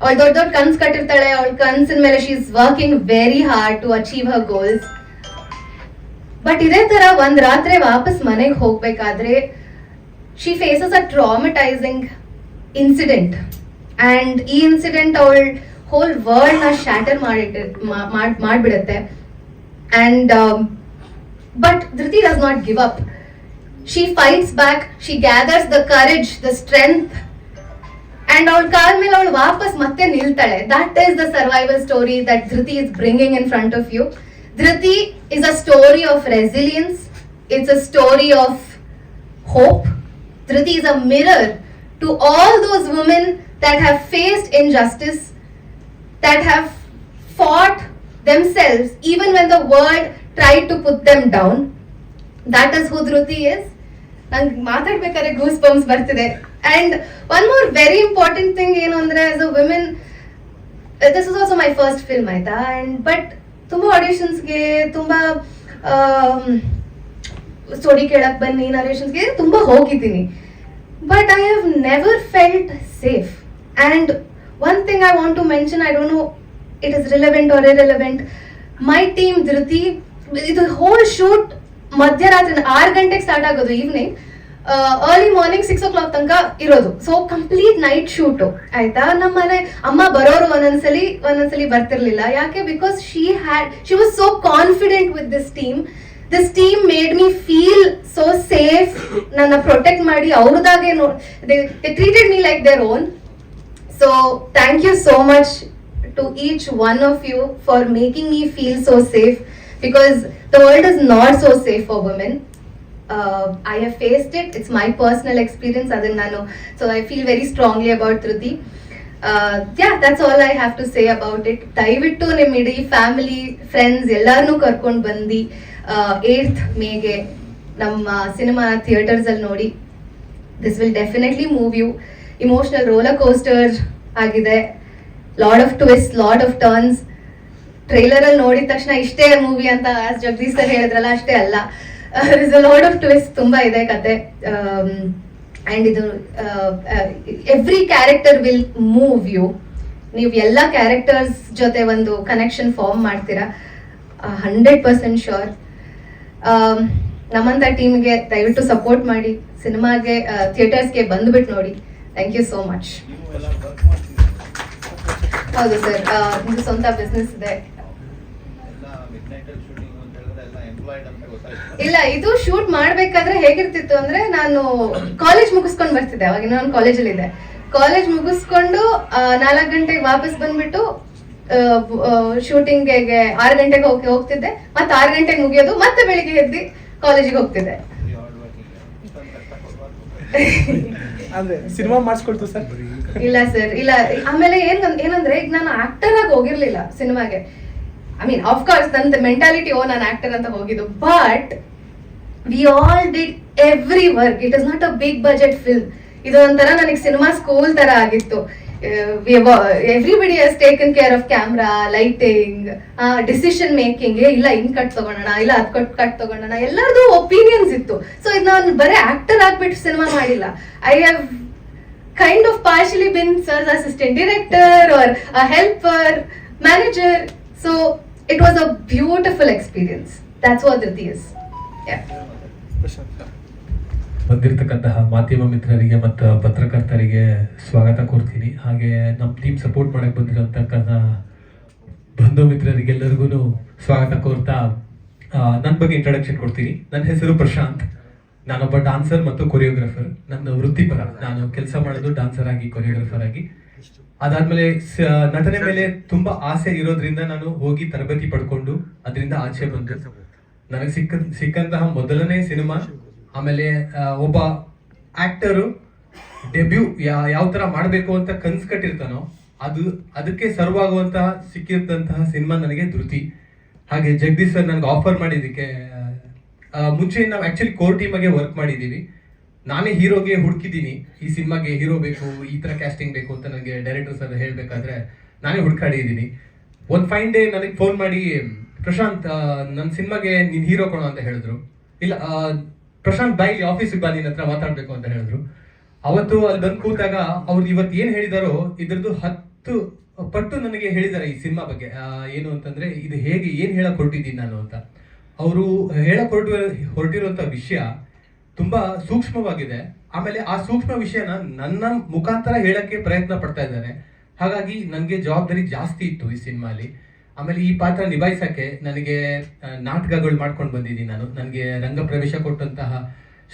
ಅವಳು ದೊಡ್ಡ ಕನ್ಸ್ ಕಟ್ಟಿರ್ತಾಳೆ. ಅವಳ ಕನ್ಸಿನ ಮೇಲೆ she is working very hard to achieve her goals. But ಇದೇ ತರ ಒಂದ್ ರಾತ್ರಿ ವಾಪಸ್ ಮನೆಗೆ ಹೋಗ್ಬೇಕಾದ್ರೆ she faces a traumatising incident. And ಈ ಇನ್ಸಿಡೆಂಟ್ ಅವಳ ಹೋಲ್ ವರ್ಲ್ಡ್ ನ ಶಾಟರ್ ಮಾಡ್ಬಿಡುತ್ತೆ. And but Dhriti does not give up. She fights back, she gathers the courage, the strength, and ಅವಳ ಕಾಲ್ ಮೇಲೆ ಅವಳು ವಾಪಸ್ ಮತ್ತೆ ನಿಲ್ತಾಳೆ. That is the survival story that Dhriti is bringing in front of you. Dhriti is a story of resilience. It's a story of hope. Dhriti is a mirror to all those women that have faced injustice, that have fought themselves even when the world tried to put them down. That is who Dhriti is. ನಂಗೆ ಮಾತಾಡ್ಬೇಕಾದ್ರೆ goose bumps ಬರ್ತಿದೆ. And one more very important thing ಏನು ಅಂದ್ರೆ, as a women, this is also my first film, ಆಯ್ತಾ? And but ತುಂಬಾ ಆಡಿಷನ್ಸ್ಗೆ, ತುಂಬಾ story ಕೇಳಕ್ ಬನ್ನಿ, ನರೇಷನ್ಸ್ಗೆ ತುಂಬಾ ಹೋಗಿದ್ದೀನಿ. But I have never felt safe. And one thing I want to mention, I don't know it is relevant or irrelevant, my team Dhriti, ಇದು ಹೋಲ್ ಶೂಟ್ ಮಧ್ಯರಾತ್ರಿ 6 ಗಂಟೆಗೆ ಸ್ಟಾರ್ಟ್ ಆಗೋದು, ಈವ್ನಿಂಗ್ ಅರ್ಲಿ ಮಾರ್ನಿಂಗ್ 6 o'clock ತನಕ ಇರೋದು. ಸೊ ಕಂಪ್ಲೀಟ್ ನೈಟ್ ಶೂಟು, ಆಯ್ತಾ? ನಮ್ಮ ಮನೆ ಅಮ್ಮ ಬರೋರು ಒಂದೊಂದ್ಸಲಿ ಬರ್ತಿರ್ಲಿಲ್ಲ. ಯಾಕೆ? Because she was so confident with this team. This team made me feel so safe. ನನ್ನ ಪ್ರೊಟೆಕ್ಟ್ ಮಾಡಿ ಅವ್ರದಾಗೆ they treated me like their own. So thank you so much to each one of you for making me feel so safe. Because the world is not so safe for women. I have faced it. It's my personal experience. So I feel very strongly about Dhriti. Yeah, that's all I have to say about it. Daivittu ನಿಮ್ಮ ಇಡೀ family, friends ಎಲ್ಲಾರನ್ನೂ ಕರ್ಕೊಂಡು ಬಂದು 8th ಮೇಗೆ ನಮ್ಮ cinema theatres ಅಲ್ಲಿ ನೋಡಿ. This will definitely move you. Emotional roller coaster ಆಗಿದೆ. Lot of twist, lot of turns. Trailer ಅಲ್ಲಿ ನೋಡಿದ ತಕ್ಷಣ ಇಷ್ಟೇ ಮೂವಿ ಅಂತ ಜಗದೀಶ್ ಸರ್ ಹೇಳಿದ್ರಲ್ಲ, ಅಷ್ಟೇ ಅಲ್ಲ, is a lot of twist, ತುಂಬಾ ಇದೆ ಕತೆ. ಅಂಡ್ ಇದು every character will move you. ನೀವು ಎಲ್ಲ ಕ್ಯಾರೆಕ್ಟರ್ಸ್ ಜೊತೆ ಒಂದು ಕನೆಕ್ಷನ್ ಫಾರ್ಮ್ ಮಾಡ್ತೀರಾ, 100% ಶೋರ್. ನಮ್ಮಂತ ಟೀಮ್ಗೆ ದಯವಿಟ್ಟು ಸಪೋರ್ಟ್ ಮಾಡಿ, ಸಿನಿಮಾಗೆ ಥಿಯೇಟರ್ಸ್ಗೆ ಬಂದ್ಬಿಟ್ಟು ನೋಡಿ. Thank you so much. ಹೌದು ಸರ್, ಇದು ಸ್ವಂತ ಬಿಸ್ನೆಸ್ ಇದೆ. ಇಲ್ಲ, ಇದು ಶೂಟ್ ಮಾಡ್ಬೇಕಾದ್ರೆ ಹೇಗಿರ್ತಿತ್ತು ಅಂದ್ರೆ, ನಾನು ಕಾಲೇಜ್ ಮುಗಿಸ್ಕೊಂಡು ಬರ್ತಿದ್ದೆ. ಅವಾಗ ಇನ್ನೊಂದು ಕಾಲೇಜಲ್ಲಿ ಇದೆ. ಕಾಲೇಜ್ ಮುಗಿಸ್ಕೊಂಡು 4 ಗಂಟೆಗೆ ವಾಪಸ್ ಬಂದ್ಬಿಟ್ಟು ಶೂಟಿಂಗ್ಗೆ 6 ಗಂಟೆಗೆ ಹೋಗ್ತಿದ್ದೆ. ಮತ್ತೆ 6 ಗಂಟೆಗೆ ಮುಗಿಯೋದು, ಮತ್ತೆ ಬೆಳಿಗ್ಗೆ ಎದ್ದು ಕಾಲೇಜಿಗೆ ಹೋಗ್ತಿದ್ದೆ. ಅಂದ್ರೆ ಸಿನಿಮಾ ಮಾಡಿಸ್ಕೊಳ್ತು ಸರ್? ಇಲ್ಲ ಸರ್, ಇಲ್ಲ. ಆಮೇಲೆ ಏನಂದ್ರೆ, ಈಗ ನಾನು ಆಕ್ಟರ್ ಆಗಿ ಹೋಗಿರ್ಲಿಲ್ಲ ಸಿನಿಮಾಗೆ. ಐ ಮೀನ್ ಆಫ್ ಕೋರ್ಸ್ ನನ್ನ ಮೆಂಟಾಲಿಟಿ, ನಾನು ಆಕ್ಟರ್ ಅಂತ ಹೋಗಿದ್ದು. But we all did every work. It is not a big budget film. ಇದು ಒಂಥರ ನನಗೆ ಸಿನಿಮಾ ಸ್ಕೂಲ್ ತರ ಆಗಿತ್ತು. Everybody has taken care of camera, lighting, decision making. ಇಲ್ಲ ಹಿಂಗ್ ಕಟ್ ತಗೊಳ್ಳೋಣ, ಇಲ್ಲ ಅದ್ ಕಟ್ ತಗೊಳ್ಳೋಣ, ಎಲ್ಲರದು ಒಪಿನಿಯನ್ಸ್ ಇತ್ತು. ಸೊ ಇದು ನಾನು ಬರೀ ಆಕ್ಟರ್ ಆಗ್ಬಿಟ್ಟು ಸಿನಿಮಾ ಮಾಡಿಲ್ಲ. I have kind of partially been sir's assistant director or a helper, manager. So it was a beautiful experience. That's what Dhriti is. Yeah. ಬಂದಿರತಕ್ಕಂತಹ ಮಾಧ್ಯಮ ಮಿತ್ರರಿಗೆ ಮತ್ತು ಪತ್ರಕರ್ತರಿಗೆ ಸ್ವಾಗತ ಕೋರ್ತೀನಿ. ಹಾಗೆ ನಮ್ಮ ಟೀಮ್ ಸಪೋರ್ಟ್ ಮಾಡಕ್ಕೆ ಬಂದಿರೋಂತಕ್ಕಂಥ ಬಂಧು ಮಿತ್ರರಿಗೆಲ್ಲರಿಗೂ ಸ್ವಾಗತ ಕೋರ್ತಾ ನನ್ನ ಬಗ್ಗೆ ಇಂಟ್ರಡಕ್ಷನ್ ಕೊಡ್ತೀನಿ. ನನ್ನ ಹೆಸರು ಪ್ರಶಾಂತ್. ನಾನೊಬ್ಬ ಡಾನ್ಸರ್ ಮತ್ತು ಕೊರಿಯೋಗ್ರಾಫರ್. ನನ್ನ ವೃತ್ತಿಪರ ನಾನು ಕೆಲಸ ಮಾಡೋದು ಡಾನ್ಸರ್ ಆಗಿ, ಕೊರಿಯೋಗ್ರಾಫರ್ ಆಗಿ. ಅದಾದ್ಮೇಲೆ ನಟನೆ ಮೇಲೆ ತುಂಬಾ ಆಸೆ ಇರೋದ್ರಿಂದ ನಾನು ಹೋಗಿ ತರಬೇತಿ ಪಡ್ಕೊಂಡು ಅದರಿಂದ ಆಚೆ ಬಂದು ನನಗೆ ಸಿಕ್ಕಂತಹ ಮೊದಲನೇ ಸಿನಿಮಾ, ಆಮೇಲೆ ಒಬ್ಬ ಆಕ್ಟರು ಡೆಬ್ಯೂ ಯಾವ ತರ ಮಾಡಬೇಕು ಅಂತ ಕನ್ಸು ಕಟ್ಟಿರ್ತಾನೋ ಅದಕ್ಕೆ ಸರ್ವ್ ಆಗುವಂತಹ ಸಿಕ್ಕಿದಂತಹ ಸಿನಿಮಾ ನನಗೆ ಧೃತಿ. ಹಾಗೆ ಜಗದೀಶ್ ಸರ್ ನನಗೆ ಆಫರ್ ಮಾಡಿದ್ದಕ್ಕೆ ಮುಂಚೆ ನಾವು ಆಕ್ಚುಲಿ ಕೋರ್ ಟೀಮಗೆ ವರ್ಕ್ ಮಾಡಿದ್ದೀವಿ. ನಾನೇ ಹೀರೋಗೆ ಹುಡುಕಿದ್ದೀನಿ, ಈ ಸಿನಿಮಾಗೆ ಹೀರೋ ಬೇಕು, ಈ ತರ ಕ್ಯಾಸ್ಟಿಂಗ್ ಬೇಕು ಅಂತ ನನಗೆ ಡೈರೆಕ್ಟರ್ ಸರ್ ಹೇಳ್ಬೇಕಾದ್ರೆ ನಾನೇ ಹುಡುಕಾಡಿದ್ದೀನಿ. ಒಂದು ಫೈನ್ ಡೇ ನನಗೆ ಫೋನ್ ಮಾಡಿ, ಪ್ರಶಾಂತ್ ನನ್ನ ಸಿನಿಮಾಗೆ ನೀನು ಹೀರೋ ಕೊಡೋ ಅಂತ ಹೇಳಿದ್ರು. ಇಲ್ಲ ಪ್ರಶಾಂತ್ ಬಾಯಿ ಆಫೀಸಿಗೆ ಬಾ, ನಿನ್ನ ಹತ್ರ ಮಾತಾಡ್ಬೇಕು ಅಂತ ಹೇಳಿದ್ರು. ಅವತ್ತು ಅಲ್ಲಿ ಬಂದು ಕೂತಾಗ ಅವ್ರು ಇವತ್ತು ಏನ್ ಹೇಳಿದಾರೋ ಇದ್ರದ್ದು 10 ಪಟ್ಟು ನನಗೆ ಹೇಳಿದ್ದಾರೆ ಈ ಸಿನಿಮಾ ಬಗ್ಗೆ. ಏನು ಅಂತಂದ್ರೆ ಇದು ಹೇಗೆ ಏನ್ ಹೇಳಕ್ ಹೊರಟಿದ್ದೀನಿ ನಾನು ಅಂತ. ಅವರು ಹೇಳಕ್ ಹೊರಟಿರುವಂತ ವಿಷಯ ತುಂಬಾ ಸೂಕ್ಷ್ಮವಾಗಿದೆ. ಆಮೇಲೆ ಆ ಸೂಕ್ಷ್ಮ ವಿಷಯನ ನನ್ನ ಮುಖಾಂತರ ಹೇಳಕ್ಕೆ ಪ್ರಯತ್ನ ಪಡ್ತಾ ಇದ್ದಾರೆ. ಹಾಗಾಗಿ ನನಗೆ ಜವಾಬ್ದಾರಿ ಜಾಸ್ತಿ ಇತ್ತು ಈ ಸಿನಿಮಾಲಿ. ಆಮೇಲೆ ಈ ಪಾತ್ರ ನಿಭಾಯಿಸಕ್ಕೆ ನನಗೆ ನಾಟಕಗಳು ಮಾಡ್ಕೊಂಡು ಬಂದಿದ್ದೀನಿ ನಾನು. ನನಗೆ ರಂಗ ಪ್ರವೇಶ ಕೊಟ್ಟಂತಹ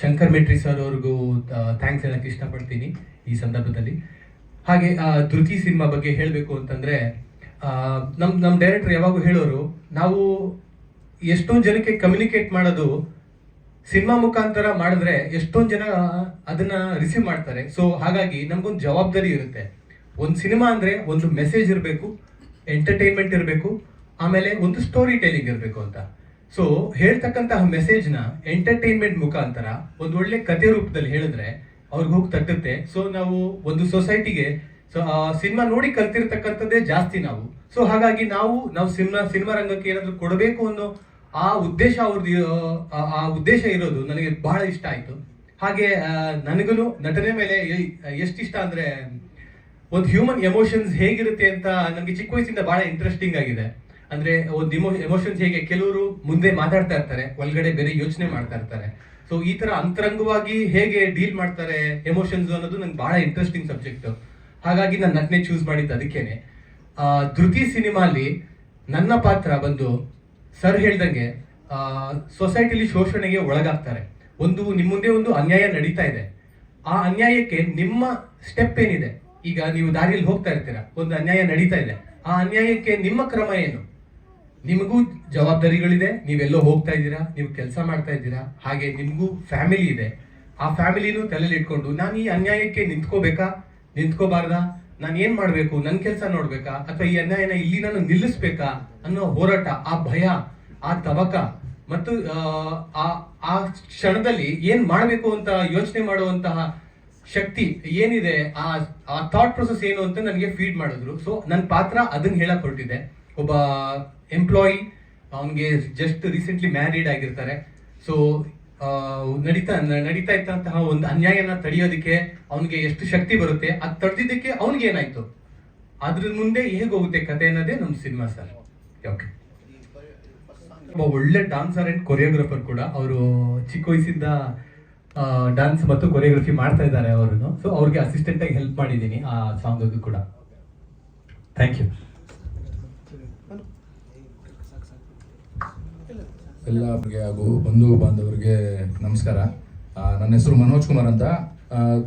ಶಂಕರ್ ಮೆಟ್ರಿ ಸರ್ ಅವ್ರಿಗೂ ಥ್ಯಾಂಕ್ಸ್ ಹೇಳಕ್ಕೆ ಇಷ್ಟಪಡ್ತೀನಿ ಈ ಸಂದರ್ಭದಲ್ಲಿ. ಹಾಗೆ ಧೃತಿ ಸಿನಿಮಾ ಬಗ್ಗೆ ಹೇಳಬೇಕು ಅಂತಂದ್ರೆ ನಮ್ಮ ಡೈರೆಕ್ಟರ್ ಯಾವಾಗೂ ಹೇಳೋರು, ನಾವು ಎಷ್ಟೊಂದು ಜನಕ್ಕೆ ಕಮ್ಯುನಿಕೇಟ್ ಮಾಡೋದು ಸಿನಿಮಾ ಮುಖಾಂತರ ಮಾಡಿದ್ರೆ ಎಷ್ಟೊಂದು ಜನ ಅದನ್ನ ರಿಸೀವ್ ಮಾಡ್ತಾರೆ. ಸೊ ಹಾಗಾಗಿ ನಮ್ಗೊಂದು ಜವಾಬ್ದಾರಿ ಇರುತ್ತೆ. ಒಂದು ಸಿನಿಮಾ ಅಂದ್ರೆ ಒಂದು ಮೆಸೇಜ್ ಇರಬೇಕು, ಎಂಟರ್ಟೈನ್ಮೆಂಟ್ ಇರಬೇಕು, ಆಮೇಲೆ ಒಂದು ಸ್ಟೋರಿ ಟೆಲಿಂಗ್ ಇರಬೇಕು ಅಂತ. ಸೊ ಹೇಳ್ತಕ್ಕಂತಹ ಮೆಸೇಜ್ನ ಎಂಟರ್ಟೈನ್ಮೆಂಟ್ ಮುಖಾಂತರ ಒಂದು ಒಳ್ಳೆ ಕಥೆ ರೂಪದಲ್ಲಿ ಹೇಳಿದ್ರೆ ಅವ್ರಿಗೆ ಹೋಗಿ ತಟ್ಟುತ್ತೆ. ಸೊ ನಾವು ಒಂದು ಸೊಸೈಟಿಗೆ ಸಿನಿಮಾ ನೋಡಿ ಕಲ್ತಿರ್ತಕ್ಕಂಥದ್ದೇ ಜಾಸ್ತಿ ನಾವು. ಸೊ ಹಾಗಾಗಿ ನಾವು ಸಿನಿಮಾ ರಂಗಕ್ಕೆ ಏನಾದ್ರು ಕೊಡಬೇಕು ಅನ್ನೋ ಆ ಉದ್ದೇಶ ಆ ಉದ್ದೇಶ ಇರೋದು ನನಗೆ ಬಹಳ ಇಷ್ಟ ಆಯ್ತು. ಹಾಗೆ ನನಗೂ ನಟನೆ ಮೇಲೆ ಎಷ್ಟು ಇಷ್ಟ ಅಂದ್ರೆ ಒಂದು ಹ್ಯೂಮನ್ ಎಮೋಷನ್ಸ್ ಹೇಗಿರುತ್ತೆ ಅಂತ ನನಗೆ ಚಿಕ್ಕ ವಯಸ್ಸಿಂದ ಬಹಳ ಇಂಟ್ರೆಸ್ಟಿಂಗ್ ಆಗಿದೆ. ಅಂದ್ರೆ ಒಂದು ಎಮೋಷನ್ಸ್ ಹೇಗೆ ಕೆಲವರು ಮುಂದೆ ಮಾತಾಡ್ತಾ ಇರ್ತಾರೆ, ಒಳಗಡೆ ಬೇರೆ ಯೋಚನೆ ಮಾಡ್ತಾ ಇರ್ತಾರೆ. ಸೊ ಈ ತರ ಅಂತರಂಗವಾಗಿ ಹೇಗೆ ಡೀಲ್ ಮಾಡ್ತಾರೆ ಎಮೋಷನ್ಸ್ ಅನ್ನೋದು ನಂಗೆ ಬಹಳ ಇಂಟ್ರೆಸ್ಟಿಂಗ್ ಸಬ್ಜೆಕ್ಟ್. ಹಾಗಾಗಿ ನಾನು ನಟನೆ ಚೂಸ್ ಮಾಡಿದ್ದು ಅದಕ್ಕೇನೆ. ಧೃತಿ ಸಿನಿಮಾಲಿ ನನ್ನ ಪಾತ್ರ ಬಂದು ಸರ್ ಹೇಳ್ದಂಗೆ ಸೊಸೈಟಿಲಿ ಶೋಷಣೆಗೆ ಒಳಗಾಗ್ತಾರೆ. ನಿಮ್ಮ ಮುಂದೆ ಒಂದು ಅನ್ಯಾಯ ನಡೀತಾ ಇದೆ. ಆ ಅನ್ಯಾಯಕ್ಕೆ ನಿಮ್ಮ ಸ್ಟೆಪ್ ಏನಿದೆ? ಈಗ ನೀವು ದಾರಿಯಲ್ಲಿ ಹೋಗ್ತಾ ಇರ್ತೀರಾ, ಒಂದು ಅನ್ಯಾಯ ನಡೀತಾ ಇದೆ, ಆ ಅನ್ಯಾಯಕ್ಕೆ ನಿಮ್ಮ ಕ್ರಮ ಏನು? ನಿಮಗೂ ಜವಾಬ್ದಾರಿಗಳಿದೆ, ನೀವೆಲ್ಲೋ ಹೋಗ್ತಾ ಇದ್ದೀರಾ, ನೀವು ಕೆಲಸ ಮಾಡ್ತಾ ಇದ್ದೀರಾ, ಹಾಗೆ ನಿಮಗೂ ಫ್ಯಾಮಿಲಿ ಇದೆ. ಆ ಫ್ಯಾಮಿಲಿನೂ ತಲೆಯಲ್ಲಿ ಇಟ್ಕೊಂಡು ನಾನು ಈ ಅನ್ಯಾಯಕ್ಕೆ ನಿಂತ್ಕೋಬಾರ್ದಾ, ನಾನು ಏನ್ ಮಾಡ್ಬೇಕು, ನನ್ನ ಕೆಲಸ ನೋಡ್ಬೇಕಾ, ಅಥವಾ ಈ ಅನ್ಯಾಯನ ಇಲ್ಲಿ ನಾನು ನಿಲ್ಲಿಸ್ಬೇಕಾ ಅನ್ನೋ ಹೋರಾಟ, ಆ ಭಯ, ಆ ತವಕ ಮತ್ತು ಆ ಕ್ಷಣದಲ್ಲಿ ಏನ್ ಮಾಡ್ಬೇಕು ಅಂತ ಯೋಚನೆ ಮಾಡುವಂತಹ ಶಕ್ತಿ ಏನಿದೆ, ಆ ಥಾಟ್ ಪ್ರೊಸೆಸ್ ಏನು ಅಂತ ನನಗೆ ಫೀಡ್ ಮಾಡಿದ್ರು. ಸೊ ನನ್ನ ಪಾತ್ರ ಅದನ್ನ ಹೇಳಕ್ ಹೊರಟಿದೆ. ಒಬ್ಬ ಎಂಪ್ಲಾಯಿ, ಅವನಿಗೆ ಜಸ್ಟ್ ರೀಸೆಂಟ್ಲಿ ಮ್ಯಾರಿಡ್ ಆಗಿರ್ತಾರೆ. ಸೊ ನಡೀತಾ ಇದ್ದಂತಹ ಒಂದು ಅನ್ಯಾಯನ ತಡೆಯೋದಕ್ಕೆ ಅವನಿಗೆ ಎಷ್ಟು ಶಕ್ತಿ ಬರುತ್ತೆ, ಅದು ತಡೆದಿದ್ದಕ್ಕೆ ಅವನಿಗೆ ಏನಾಯ್ತು, ಅದ್ರ ಮುಂದೆ ಹೇಗೆ ಹೋಗುತ್ತೆ ಕತೆ ಅನ್ನೋದೇ ನಮ್ಮ ಸಿನಿಮಾ ಸರ್. ಓಕೆ, ಒಬ್ಬ ಒಳ್ಳೆ ಡಾನ್ಸರ್ ಅಂಡ್ ಕೊರಿಯೋಗ್ರಾಫರ್ ಕೂಡ. ಅವರು ಚಿಕ್ಕ ವಯಸ್ಸಿಂದ ಡಾನ್ಸ್ ಮತ್ತು ಕೊರಿಯೋಗ್ರಫಿ ಮಾಡ್ತಾ ಇದ್ದಾರೆ ಅವರು. ಸೊ ಅವ್ರಿಗೆ ಅಸಿಸ್ಟೆಂಟ್ ಆಗಿ ಹೆಲ್ಪ್ ಮಾಡಿದ್ದೀನಿ ಆ ಸಾಂಗ್ ಕೂಡ. Thank you. ಎಲ್ಲರಿಗೆ ಹಾಗೂ ಬಂಧು ಬಾಂಧವರಿಗೆ ನಮಸ್ಕಾರ. ನನ್ನ ಹೆಸರು ಮನೋಜ್ ಕುಮಾರ್ ಅಂತ.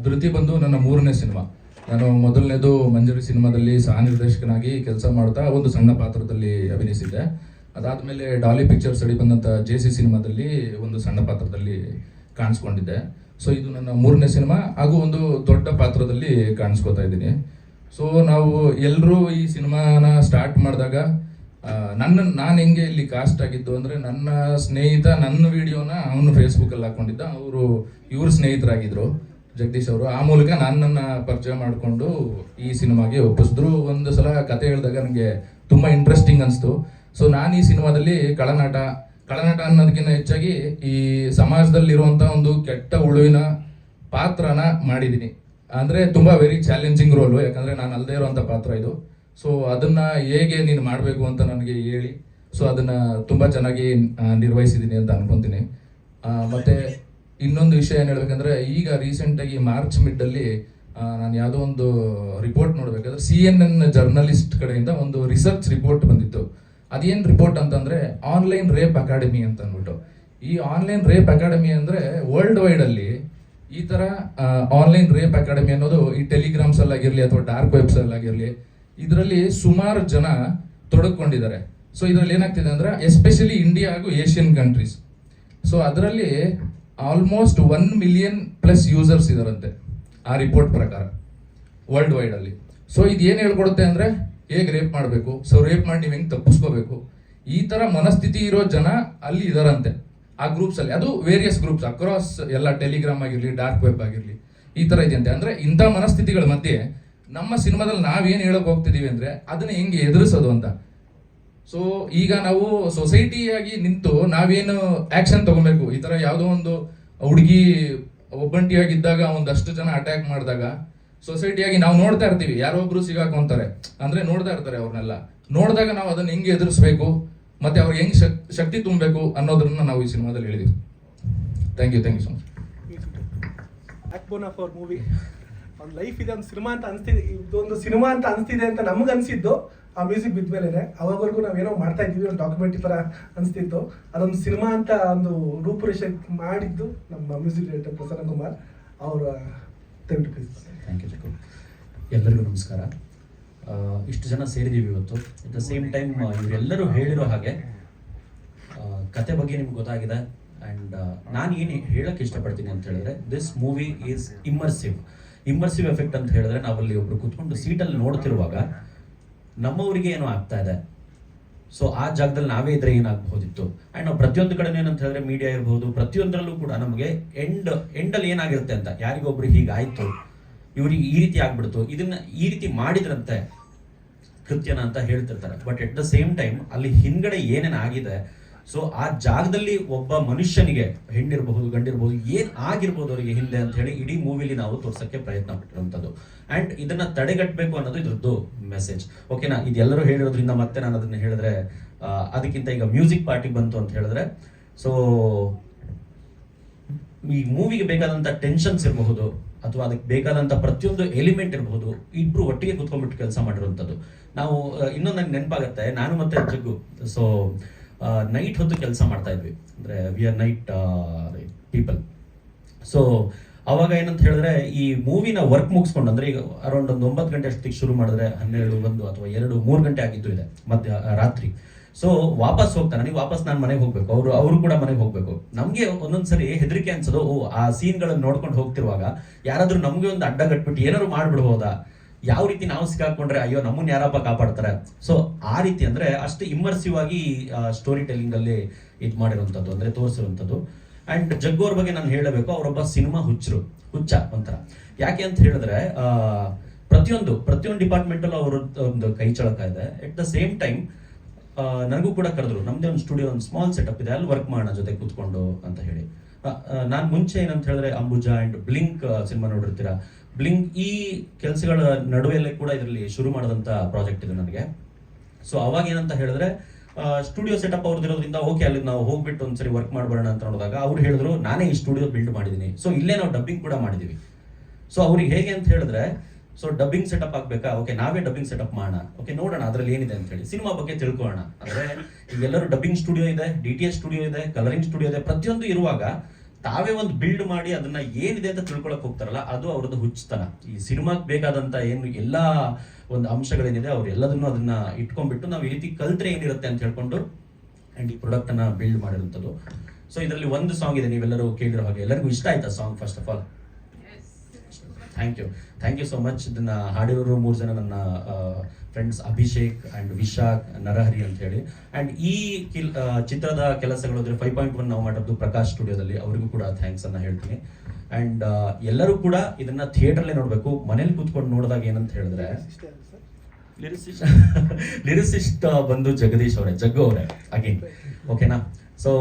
ಧೃತಿ ಬಂದು ನನ್ನ 3ನೇ ಸಿನಿಮಾ. ನಾನು ಮೊದಲನೇದು ಮಂಜರಿ ಸಿನಿಮಾದಲ್ಲಿ ಸಹ ನಿರ್ದೇಶಕನಾಗಿ ಕೆಲಸ ಮಾಡ್ತಾ ಒಂದು ಸಣ್ಣ ಪಾತ್ರದಲ್ಲಿ ಅಭಿನಯಿಸಿದ್ದೆ. ಅದಾದಮೇಲೆ ಡಾಲಿ ಪಿಕ್ಚರ್ಸ್ ಅಡಿ ಬಂದಂಥ JC ಸಿನಿಮಾದಲ್ಲಿ ಒಂದು ಸಣ್ಣ ಪಾತ್ರದಲ್ಲಿ ಕಾಣಿಸ್ಕೊಂಡಿದ್ದೆ. ಸೊ ಇದು ನನ್ನ 3ನೇ ಸಿನಿಮಾ ಹಾಗೂ ಒಂದು ದೊಡ್ಡ ಪಾತ್ರದಲ್ಲಿ ಕಾಣಿಸ್ಕೊತಾ ಇದ್ದೀನಿ. ಸೊ ನಾವು ಎಲ್ಲರೂ ಈ ಸಿನಿಮಾನ ಸ್ಟಾರ್ಟ್ ಮಾಡಿದಾಗ ನಾನು ಹೆಂಗೆ ಇಲ್ಲಿ ಕಾಸ್ಟ್ ಆಗಿದ್ದು ಅಂದರೆ, ನನ್ನ ಸ್ನೇಹಿತ ನನ್ನ ವಿಡಿಯೋನ ಅವನು ಫೇಸ್ಬುಕ್ಕಲ್ಲಿ ಹಾಕೊಂಡಿದ್ದ. ಇವ್ರ ಸ್ನೇಹಿತರಾಗಿದ್ದರು ಜಗದೀಶ್ ಅವರು. ಆ ಮೂಲಕ ನನ್ನನ್ನು ಪರಿಚಯ ಮಾಡಿಕೊಂಡು ಈ ಸಿನಿಮಾಗೆ ಒಪ್ಪಿಸಿದ್ರು. ಒಂದು ಸಲ ಕತೆ ಹೇಳಿದಾಗ ನನಗೆ ತುಂಬ ಇಂಟ್ರೆಸ್ಟಿಂಗ್ ಅನಿಸ್ತು. ಸೊ ನಾನು ಈ ಸಿನಿಮಾದಲ್ಲಿ ಖಳನಟ ಅನ್ನೋದಕ್ಕಿಂತ ಹೆಚ್ಚಾಗಿ ಈ ಸಮಾಜದಲ್ಲಿರುವಂಥ ಒಂದು ಕೆಟ್ಟ ಉಳುವಿನ ಪಾತ್ರನ ಮಾಡಿದ್ದೀನಿ. ಅಂದರೆ ತುಂಬ ವೆರಿ ಚಾಲೆಂಜಿಂಗ್ ರೋಲು, ಯಾಕಂದರೆ ನಾನು ಅಲ್ಲದೆ ಇರುವಂಥ ಪಾತ್ರ ಇದು. ಸೊ ಅದನ್ನ ಹೇಗೆ ನೀನು ಮಾಡಬೇಕು ಅಂತ ನನಗೆ ಹೇಳಿ, ಸೊ ಅದನ್ನ ತುಂಬ ಚೆನ್ನಾಗಿ ನಿರ್ವಹಿಸಿದ್ದೀನಿ ಅಂತ ಅನ್ಕೊಂತೀನಿ. ಮತ್ತೆ ಇನ್ನೊಂದು ವಿಷಯ ಏನು ಹೇಳ್ಬೇಕಂದ್ರೆ, ಈಗ ರೀಸೆಂಟಾಗಿ ಮಾರ್ಚ್ ಮಿಡ್ಡಲ್ಲಿ ನಾನು ಯಾವುದೋ ಒಂದು ರಿಪೋರ್ಟ್ ನೋಡ್ಬೇಕಾದ್ರೆ CNN ಜರ್ನಲಿಸ್ಟ್ ಕಡೆಯಿಂದ ಒಂದು ರಿಸರ್ಚ್ ರಿಪೋರ್ಟ್ ಬಂದಿತ್ತು. ಅದೇನು ರಿಪೋರ್ಟ್ ಅಂತಂದ್ರೆ ಆನ್ಲೈನ್ ರೇಪ್ ಅಕಾಡೆಮಿ ಅಂತ ಅಂದ್ಬಿಟ್ಟು. ಈ ಆನ್ಲೈನ್ ರೇಪ್ ಅಕಾಡೆಮಿ ಅಂದ್ರೆ ವರ್ಲ್ಡ್ ವೈಡ್ ಅಲ್ಲಿ ಈ ತರ ಆನ್ಲೈನ್ ರೇಪ್ ಅಕಾಡೆಮಿ ಅನ್ನೋದು ಈ ಟೆಲಿಗ್ರಾಮ್ಸ್ ಅಲ್ಲಾಗಿರ್ಲಿ ಅಥವಾ ಡಾರ್ಕ್ ವೆಬ್ಸ್ ಅಲ್ಲಾಗಿರ್ಲಿ ಇದರಲ್ಲಿ ಸುಮಾರು ಜನ ತೊಡಕೊಂಡಿದ್ದಾರೆ. ಸೊ ಇದರಲ್ಲಿ ಏನಾಗ್ತಿದೆ ಅಂದ್ರೆ ಎಸ್ಪೆಷಲಿ ಇಂಡಿಯಾ ಹಾಗೂ ಏಷ್ಯನ್ ಕಂಟ್ರೀಸ್. ಸೊ ಅದರಲ್ಲಿ ಆಲ್ಮೋಸ್ಟ್ 1 ಮಿಲಿಯನ್ ಪ್ಲಸ್ ಯೂಸರ್ಸ್ ಇದಾರಂತೆ ಆ ರಿಪೋರ್ಟ್ ಪ್ರಕಾರ ವರ್ಲ್ಡ್ ವೈಡ್ ಅಲ್ಲಿ. ಸೊ ಇದು ಏನು ಹೇಳ್ಕೊಡುತ್ತೆ ಅಂದ್ರೆ ಹೇಗೆ ರೇಪ್ ಮಾಡಬೇಕು, ಸೊ ರೇಪ್ ಮಾಡಿ ನೀವು ಹೆಂಗೆ ತಪ್ಪಿಸ್ಕೋಬೇಕು, ಈ ತರ ಮನಸ್ಥಿತಿ ಇರೋ ಜನ ಅಲ್ಲಿ ಇದಾರಂತೆ ಆ ಗ್ರೂಪ್ಸ್ ಅಲ್ಲಿ. ಅದು ವೇರಿಯಸ್ ಗ್ರೂಪ್ಸ್ ಅಕ್ರಾಸ್ ಎಲ್ಲ ಟೆಲಿಗ್ರಾಮ್ ಆಗಿರ್ಲಿ ಡಾರ್ಕ್ ವೆಬ್ ಆಗಿರ್ಲಿ ಈ ತರ ಇದೆಯಂತೆ. ಅಂದ್ರೆ ಇಂಥ ಮನಸ್ಥಿತಿಗಳ ಮಧ್ಯೆ ನಮ್ಮ ಸಿನಿಮಾದಲ್ಲಿ ನಾವೇನು ಹೇಳಕ್ ಹೋಗ್ತಿದೀವಿ ಅಂದ್ರೆ ಅದನ್ನ ಹೆಂಗೆ ಎದುರಿಸೋದು ಅಂತ. ಸೊ ಈಗ ನಾವು ಸೊಸೈಟಿಯಾಗಿ ನಿಂತು ನಾವೇನು ಆಕ್ಷನ್ ತಗೊಬೇಕು. ಈ ತರ ಯಾವುದೋ ಒಂದು ಹುಡುಗಿ ಒಬ್ಬಂಟಿಯಾಗಿದ್ದಾಗ ಒಂದಷ್ಟು ಜನ ಅಟ್ಯಾಕ್ ಮಾಡಿದಾಗ ಸೊಸೈಟಿಯಾಗಿ ನಾವು ನೋಡ್ತಾ ಇರ್ತೀವಿ, ಯಾರೋ ಒಬ್ರು ಸಿಗಾಕೊಂತಾರೆ ಅಂದ್ರೆ ನೋಡ್ತಾ ಇರ್ತಾರೆ. ಅವ್ರನ್ನೆಲ್ಲ ನೋಡಿದಾಗ ನಾವು ಅದನ್ನ ಹೆಂಗೆ ಎದುರಿಸ್ಬೇಕು ಮತ್ತೆ ಅವ್ರಿಗೆ ಹೆಂಗ್ ಶಕ್ತಿ ತುಂಬಬೇಕು ಅನ್ನೋದನ್ನ ನಾವು ಈ ಸಿನಿಮಾದಲ್ಲಿ ಹೇಳಿದೀವಿ. Thank you so much. Backbone of our movie. ಅವ್ನ ಲೈಫ್ ಇದೆ, ಒಂದು ಸಿನಿಮಾ ಅಂತ ಅನಿಸ್ತಿದೆ, ಇದೊಂದು ಸಿನಿಮಾ ಅಂತ ಅನಿಸ್ತಿದೆ ಅಂತ ನಮ್ಗೆ ಅನಿಸಿದ್ದು ಆ ಮ್ಯೂಸಿಕ್ ಬಿದ್ದ ಮೇಲೆ. ಅವಾಗವರೆಗೂ ನಾವೇನೋ ಮಾಡ್ತಾ ಇದ್ದೀವಿ, ಒಂದು ಡಾಕ್ಯುಮೆಂಟ್ರಿ ಥರ ಅನಿಸ್ತಿತ್ತು. ಅದೊಂದು ಸಿನಿಮಾ ಅಂತ ಒಂದು ರೂಪುರೇಷೆ ಮಾಡಿದ್ದು ನಮ್ಮ ಮ್ಯೂಸಿಕ್ ಡೈರೆಕ್ಟರ್ ಪ್ರಸನ್ನ ಕುಮಾರ್ ಅವರ. ದಯವಿಟ್ಟು ಪ್ಲೀಸ್. ಥ್ಯಾಂಕ್ ಯು ಜಗ್ಗು. ಎಲ್ಲರಿಗೂ ನಮಸ್ಕಾರ. ಇಷ್ಟು ಜನ ಸೇರಿದ್ದೀವಿ ಇವತ್ತು. ಅಟ್ ದ ಸೇಮ್ ಟೈಮ್ ಇವರೆಲ್ಲರೂ ಹೇಳಿರೋ ಹಾಗೆ ಕತೆ ಬಗ್ಗೆ ನಿಮ್ಗೆ ಗೊತ್ತಾಗಿದೆ. ಆ್ಯಂಡ್ ನಾನು ಏನು ಹೇಳಕ್ಕೆ ಇಷ್ಟಪಡ್ತೀನಿ ಅಂತ ಹೇಳಿದ್ರೆ, this movie is immersive effect ಅಂತ ಹೇಳಿದ್ರೆ, ನಾವಲ್ಲಿ ಒಬ್ರು ಕೂತ್ಕೊಂಡು ಸೀಟಲ್ಲಿ ನೋಡ್ತಿರುವಾಗ ನಮ್ಮವರಿಗೆ ಏನೋ ಆಗ್ತಾ ಇದೆ, ಸೊ ಆ ಜಾಗದಲ್ಲಿ ನಾವೇ ಇದ್ರೆ ಏನಾಗಬಹುದಿತ್ತು. ಆ್ಯಂಡ್ ನಾವು ಪ್ರತಿಯೊಂದು ಕಡೆ ಏನಂತ ಹೇಳಿದ್ರೆ ಮೀಡಿಯಾ ಇರ್ಬೋದು, ಪ್ರತಿಯೊಂದರಲ್ಲೂ ಕೂಡ ನಮಗೆ ಎಂಡಲ್ಲಿ ಏನಾಗಿರುತ್ತೆ ಅಂತ, ಯಾರಿಗೊಬ್ರು ಹೀಗಾಯ್ತು, ಇವ್ರಿಗೆ ಈ ರೀತಿ ಆಗ್ಬಿಡ್ತು, ಇದನ್ನ ಈ ರೀತಿ ಮಾಡಿದ್ರಂತೆ ಕೃತ್ಯನ ಅಂತ ಹೇಳ್ತಿರ್ತಾರೆ. But at the same time ಅಲ್ಲಿ ಹಿಂದ್ಗಡೆ ಏನೇನು ಆಗಿದೆ, ಸೊ ಆ ಜಾಗದಲ್ಲಿ ಒಬ್ಬ ಮನುಷ್ಯನಿಗೆ, ಹೆಣ್ಣಿರಬಹುದು ಗಂಡಿರಬಹುದು, ಏನ್ ಆಗಿರ್ಬೋದು ಅವರಿಗೆ ಹಿಂದೆ ಅಂತ ಹೇಳಿ ಇಡೀ ಮೂವಿಲಿ ನಾವು ತೋರ್ಸಕ್ಕೆ ಪ್ರಯತ್ನ ಪಟ್ಟಿರುವಂಥದ್ದು. ಅಂಡ್ ಇದನ್ನ ತಡೆಗಟ್ಟಬೇಕು ಅನ್ನೋದು ಇದ್ರದ್ದು ಮೆಸೇಜ್. ಓಕೆನಾ, ಇದೆಲ್ಲರೂ ಹೇಳಿರೋದ್ರಿಂದ ಮತ್ತೆ ನಾನು ಅದನ್ನ ಹೇಳಿದ್ರೆ ಅದಕ್ಕಿಂತ ಈಗ ಮ್ಯೂಸಿಕ್ ಪಾರ್ಟಿಗೆ ಬಂತು ಅಂತ ಹೇಳಿದ್ರೆ, ಸೊ ಈ ಮೂವಿಗೆ ಬೇಕಾದಂತ ಟೆನ್ಷನ್ಸ್ ಇರಬಹುದು ಅಥವಾ ಅದಕ್ಕೆ ಬೇಕಾದಂತ ಪ್ರತಿಯೊಂದು ಎಲಿಮೆಂಟ್ ಇರಬಹುದು, ಇಬ್ರು ಒಟ್ಟಿಗೆ ಕುತ್ಕೊಂಡ್ಬಿಟ್ಟು ಕೆಲಸ ಮಾಡಿರುವಂಥದ್ದು. ನಾವು ಇನ್ನೊಂದು ನಂಗೆ ನೆನಪಾಗತ್ತೆ, ನಾನು ಮತ್ತೆ ಜಗ್ಗು ಸೊ ನೈಟ್ ಹೊತ್ತು ಕೆಲಸ ಮಾಡ್ತಾ ಇದ್ವಿ. ಅಂದರೆ we are night people. So ಅವಾಗ ಏನಂತ ಹೇಳಿದ್ರೆ, ಈ ಮೂವಿನ ವರ್ಕ್ ಮುಗಿಸ್ಕೊಂಡು, ಅಂದರೆ ಈಗ ಅರೌಂಡ್ ಒಂದು 9 ಗಂಟೆ ಅಷ್ಟೊತ್ತಿಗೆ ಶುರು ಮಾಡಿದ್ರೆ 12, 1 ಅಥವಾ 2, 3 ಗಂಟೆ ಆಗಿದ್ದು ಇದೆ ರಾತ್ರಿ. ಸೊ ವಾಪಸ್ ಹೋಗ್ತಾನೆ, ನನಗೆ ವಾಪಸ್ ನಾನು ಮನೆಗೆ ಹೋಗ್ಬೇಕು, ಅವರು ಕೂಡ ಮನೆಗೆ ಹೋಗ್ಬೇಕು. ನಮಗೆ ಒಂದೊಂದ್ಸರಿ ಹೆದರಿಕೆ ಅನ್ಸೋದು, ಆ ಸೀನ್ಗಳನ್ನು ನೋಡ್ಕೊಂಡು ಹೋಗ್ತಿರುವಾಗ ಯಾರಾದ್ರೂ ನಮಗೆ ಒಂದು ಅಡ್ಡ ಕಟ್ಬಿಟ್ಟು ಏನಾದ್ರು ಮಾಡ್ಬಿಡ್ಬೋದಾ, ಯಾವ ರೀತಿ ನಾವು ಸಿಕ್ಕಾಕೊಂಡ್ರೆ ಅಯ್ಯೋ ನಮ್ಮನ್ನ ಯಾರಪ್ಪ ಕಾಪಾಡ್ತಾರೆ. ಸೊ ಆ ರೀತಿ ಅಂದ್ರೆ ಅಷ್ಟು ಇಮ್ಮರ್ಸಿವ್ ಆಗಿ ಸ್ಟೋರಿ ಟೆಲ್ಲಿಂಗ್ ಅಲ್ಲಿ ಇದು ಮಾಡಿರುವಂಥದ್ದು, ಅಂದ್ರೆ ತೋರಿಸಿರುವಂಥದ್ದು. ಅಂಡ್ ಜಗ್ಗು ಅವ್ರ ಬಗ್ಗೆ ನಾನು ಹೇಳಬೇಕು, ಅವರೊಬ್ಬ ಸಿನಿಮಾ ಹುಚ್ಚ ಒಂಥರ. ಯಾಕೆ ಅಂತ ಹೇಳಿದ್ರೆ ಪ್ರತಿಯೊಂದು ಡಿಪಾರ್ಟ್ಮೆಂಟ್ ಅಲ್ಲೂ ಅವರು ಒಂದು ಕೈ ಚಳಕ ಇದೆ. ಎಟ್ ದ ಸೇಮ್ ಟೈಮ್ ನನಗೂ ಕೂಡ ಕರೆದ್ರು, ನಮ್ದೇ ಒಂದು ಸ್ಟುಡಿಯೋ, ಒಂದು ಸ್ಮಾಲ್ ಸೆಟಪ್ ಇದೆ, ಅಲ್ಲಿ ವರ್ಕ್ ಮಾಡೋಣ ಜೊತೆ ಕೂತ್ಕೊಂಡು ಅಂತ ಹೇಳಿ. ನಾನು ಮುಂಚೆ ಏನಂತ ಹೇಳಿದ್ರೆ ಅಂಬುಜಾ ಅಂಡ್ ಬ್ಲಿಂಕ್ ಸಿನಿಮಾ ನೋಡಿರ್ತೀರಾ. ಬ್ಲಿಂಕ್ ಈ ಕೆಲಸಗಳ ನಡುವೆಲ್ಲೇ ಕೂಡ ಇದರಲ್ಲಿ ಶುರು ಮಾಡಿದಂಥ ಪ್ರಾಜೆಕ್ಟ್ ಇದೆ ನನಗೆ. ಸೊ ಅವಾಗ ಏನಂತ ಹೇಳಿದ್ರೆ, ಸ್ಟುಡಿಯೋ ಸೆಟಪ್ ಅವ್ರದ್ದಿರೋದ್ರಿಂದ ಓಕೆ ಅಲ್ಲಿ ನಾವು ಹೋಗ್ಬಿಟ್ಟು ಒಂದ್ಸರಿ ವರ್ಕ್ ಮಾಡ್ಬೋಣ ಅಂತ ನೋಡಿದಾಗ ಅವ್ರು ಹೇಳಿದ್ರು, ನಾನೇ ಈ ಸ್ಟುಡಿಯೋ ಬಿಲ್ಡ್ ಮಾಡಿದ್ದೀನಿ, ಸೊ ಇಲ್ಲೇ ನಾವು ಡಬ್ಬಿಂಗ್ ಕೂಡ ಮಾಡಿದೀವಿ. ಸೊ ಅವ್ರಿಗೆ ಹೇಗೆ ಅಂತ ಹೇಳಿದ್ರೆ, ಸೊ ಡಬ್ಬಿಂಗ್ ಸೆಟಪ್ ಆಗ್ಬೇಕಾ, ಓಕೆ ನಾವೇ ಡಬ್ಬಿಂಗ್ ಸೆಟಪ್ ಮಾಡೋಣ, ಓಕೆ ನೋಡೋಣ ಅದ್ರಲ್ಲಿ ಏನಿದೆ ಅಂತ ಹೇಳಿ, ಸಿನಿಮಾ ಬಗ್ಗೆ ತಿಳ್ಕೊಳ್ಳೋಣ. ಅಂದ್ರೆ ಈಗೆಲ್ಲರೂ ಡಬ್ಬಿಂಗ್ ಸ್ಟುಡಿಯೋ ಇದೆ, DTS ಸ್ಟುಡಿಯೋ ಇದೆ, ಕಲರಿಂಗ್ ಸ್ಟುಡಿಯೋ ಇದೆ, ಪ್ರತಿಯೊಂದು ಇರುವಾಗ ತಾವೇ ಒಂದು ಬಿಲ್ಡ್ ಮಾಡಿ ಅದನ್ನ ಏನಿದೆ ಅಂತ ತಿಳ್ಕೊಳಕ್ ಹೋಗ್ತಾರಲ್ಲ, ಅದು ಅವ್ರದ್ದು ಹುಚ್ಚತನ. ಈ ಸಿನಿಮಾಗೆ ಬೇಕಾದಂತ ಏನು ಎಲ್ಲಾ ಒಂದು ಅಂಶಗಳೇನಿದೆ ಅವ್ರು ಎಲ್ಲದನ್ನು ಅದನ್ನ ಇಟ್ಕೊಂಡ್ಬಿಟ್ಟು ನಾವು ಈ ರೀತಿ ಕಲ್ತ್ರೆ ಏನಿರುತ್ತೆ ಅಂತ ಹೇಳ್ಕೊಂಡು ಅಂಡ್ ಈ ಪ್ರಾಡಕ್ಟ್ ಅನ್ನ ಬಿಲ್ಡ್ ಮಾಡಿರುವಂಥದ್ದು. ಸೊ ಇದರಲ್ಲಿ ಒಂದು ಸಾಂಗ್ ಇದೆ, ನೀವೆಲ್ಲರೂ ಕೇಳಿರೋ ಹಾಗೆ. ಎಲ್ಲರಿಗೂ ಇಷ್ಟ ಆಯ್ತಾ song? First of all thank you so much. ಇದನ್ನ ಹಾಡಿರೋರು 3 ಜನ ನನ್ನ ಫ್ರೆಂಡ್ಸ್, ಅಭಿಷೇಕ್ ಅಂಡ್ ವಿಶಾಖ್, ನರಹರಿ ಅಂತ ಹೇಳಿ. ಅಂಡ್ ಈ ಚಿತ್ರದ ಕೆಲಸಗಳು ಅಂದ್ರೆ 5.1 ನಾವು ಮಾಡೋದು ಪ್ರಕಾಶ್ ಸ್ಟುಡಿಯೋದಲ್ಲಿ, ಅವರಿಗೂ ಕೂಡ ಥ್ಯಾಂಕ್ಸ್ ಅನ್ನ ಹೇಳ್ತೀನಿ. ಅಂಡ್ ಎಲ್ಲರೂ ಕೂಡ ಇದನ್ನ ಥಿಯೇಟರ್ಲೇ ನೋಡ್ಬೇಕು. ಮನೇಲಿ ಕೂತ್ಕೊಂಡು ನೋಡಿದಾಗ ಏನಂತ ಹೇಳಿದ್ರೆ, ಲಿರಿಸಿಸ್ಟ್ ಬಂದು ಜಗದೀಶ್ ಅವರೇ, ಜಗ್ಗು ಅವರೇ ಅಗೇನ್, ಓಕೆನಾ. ಸೊ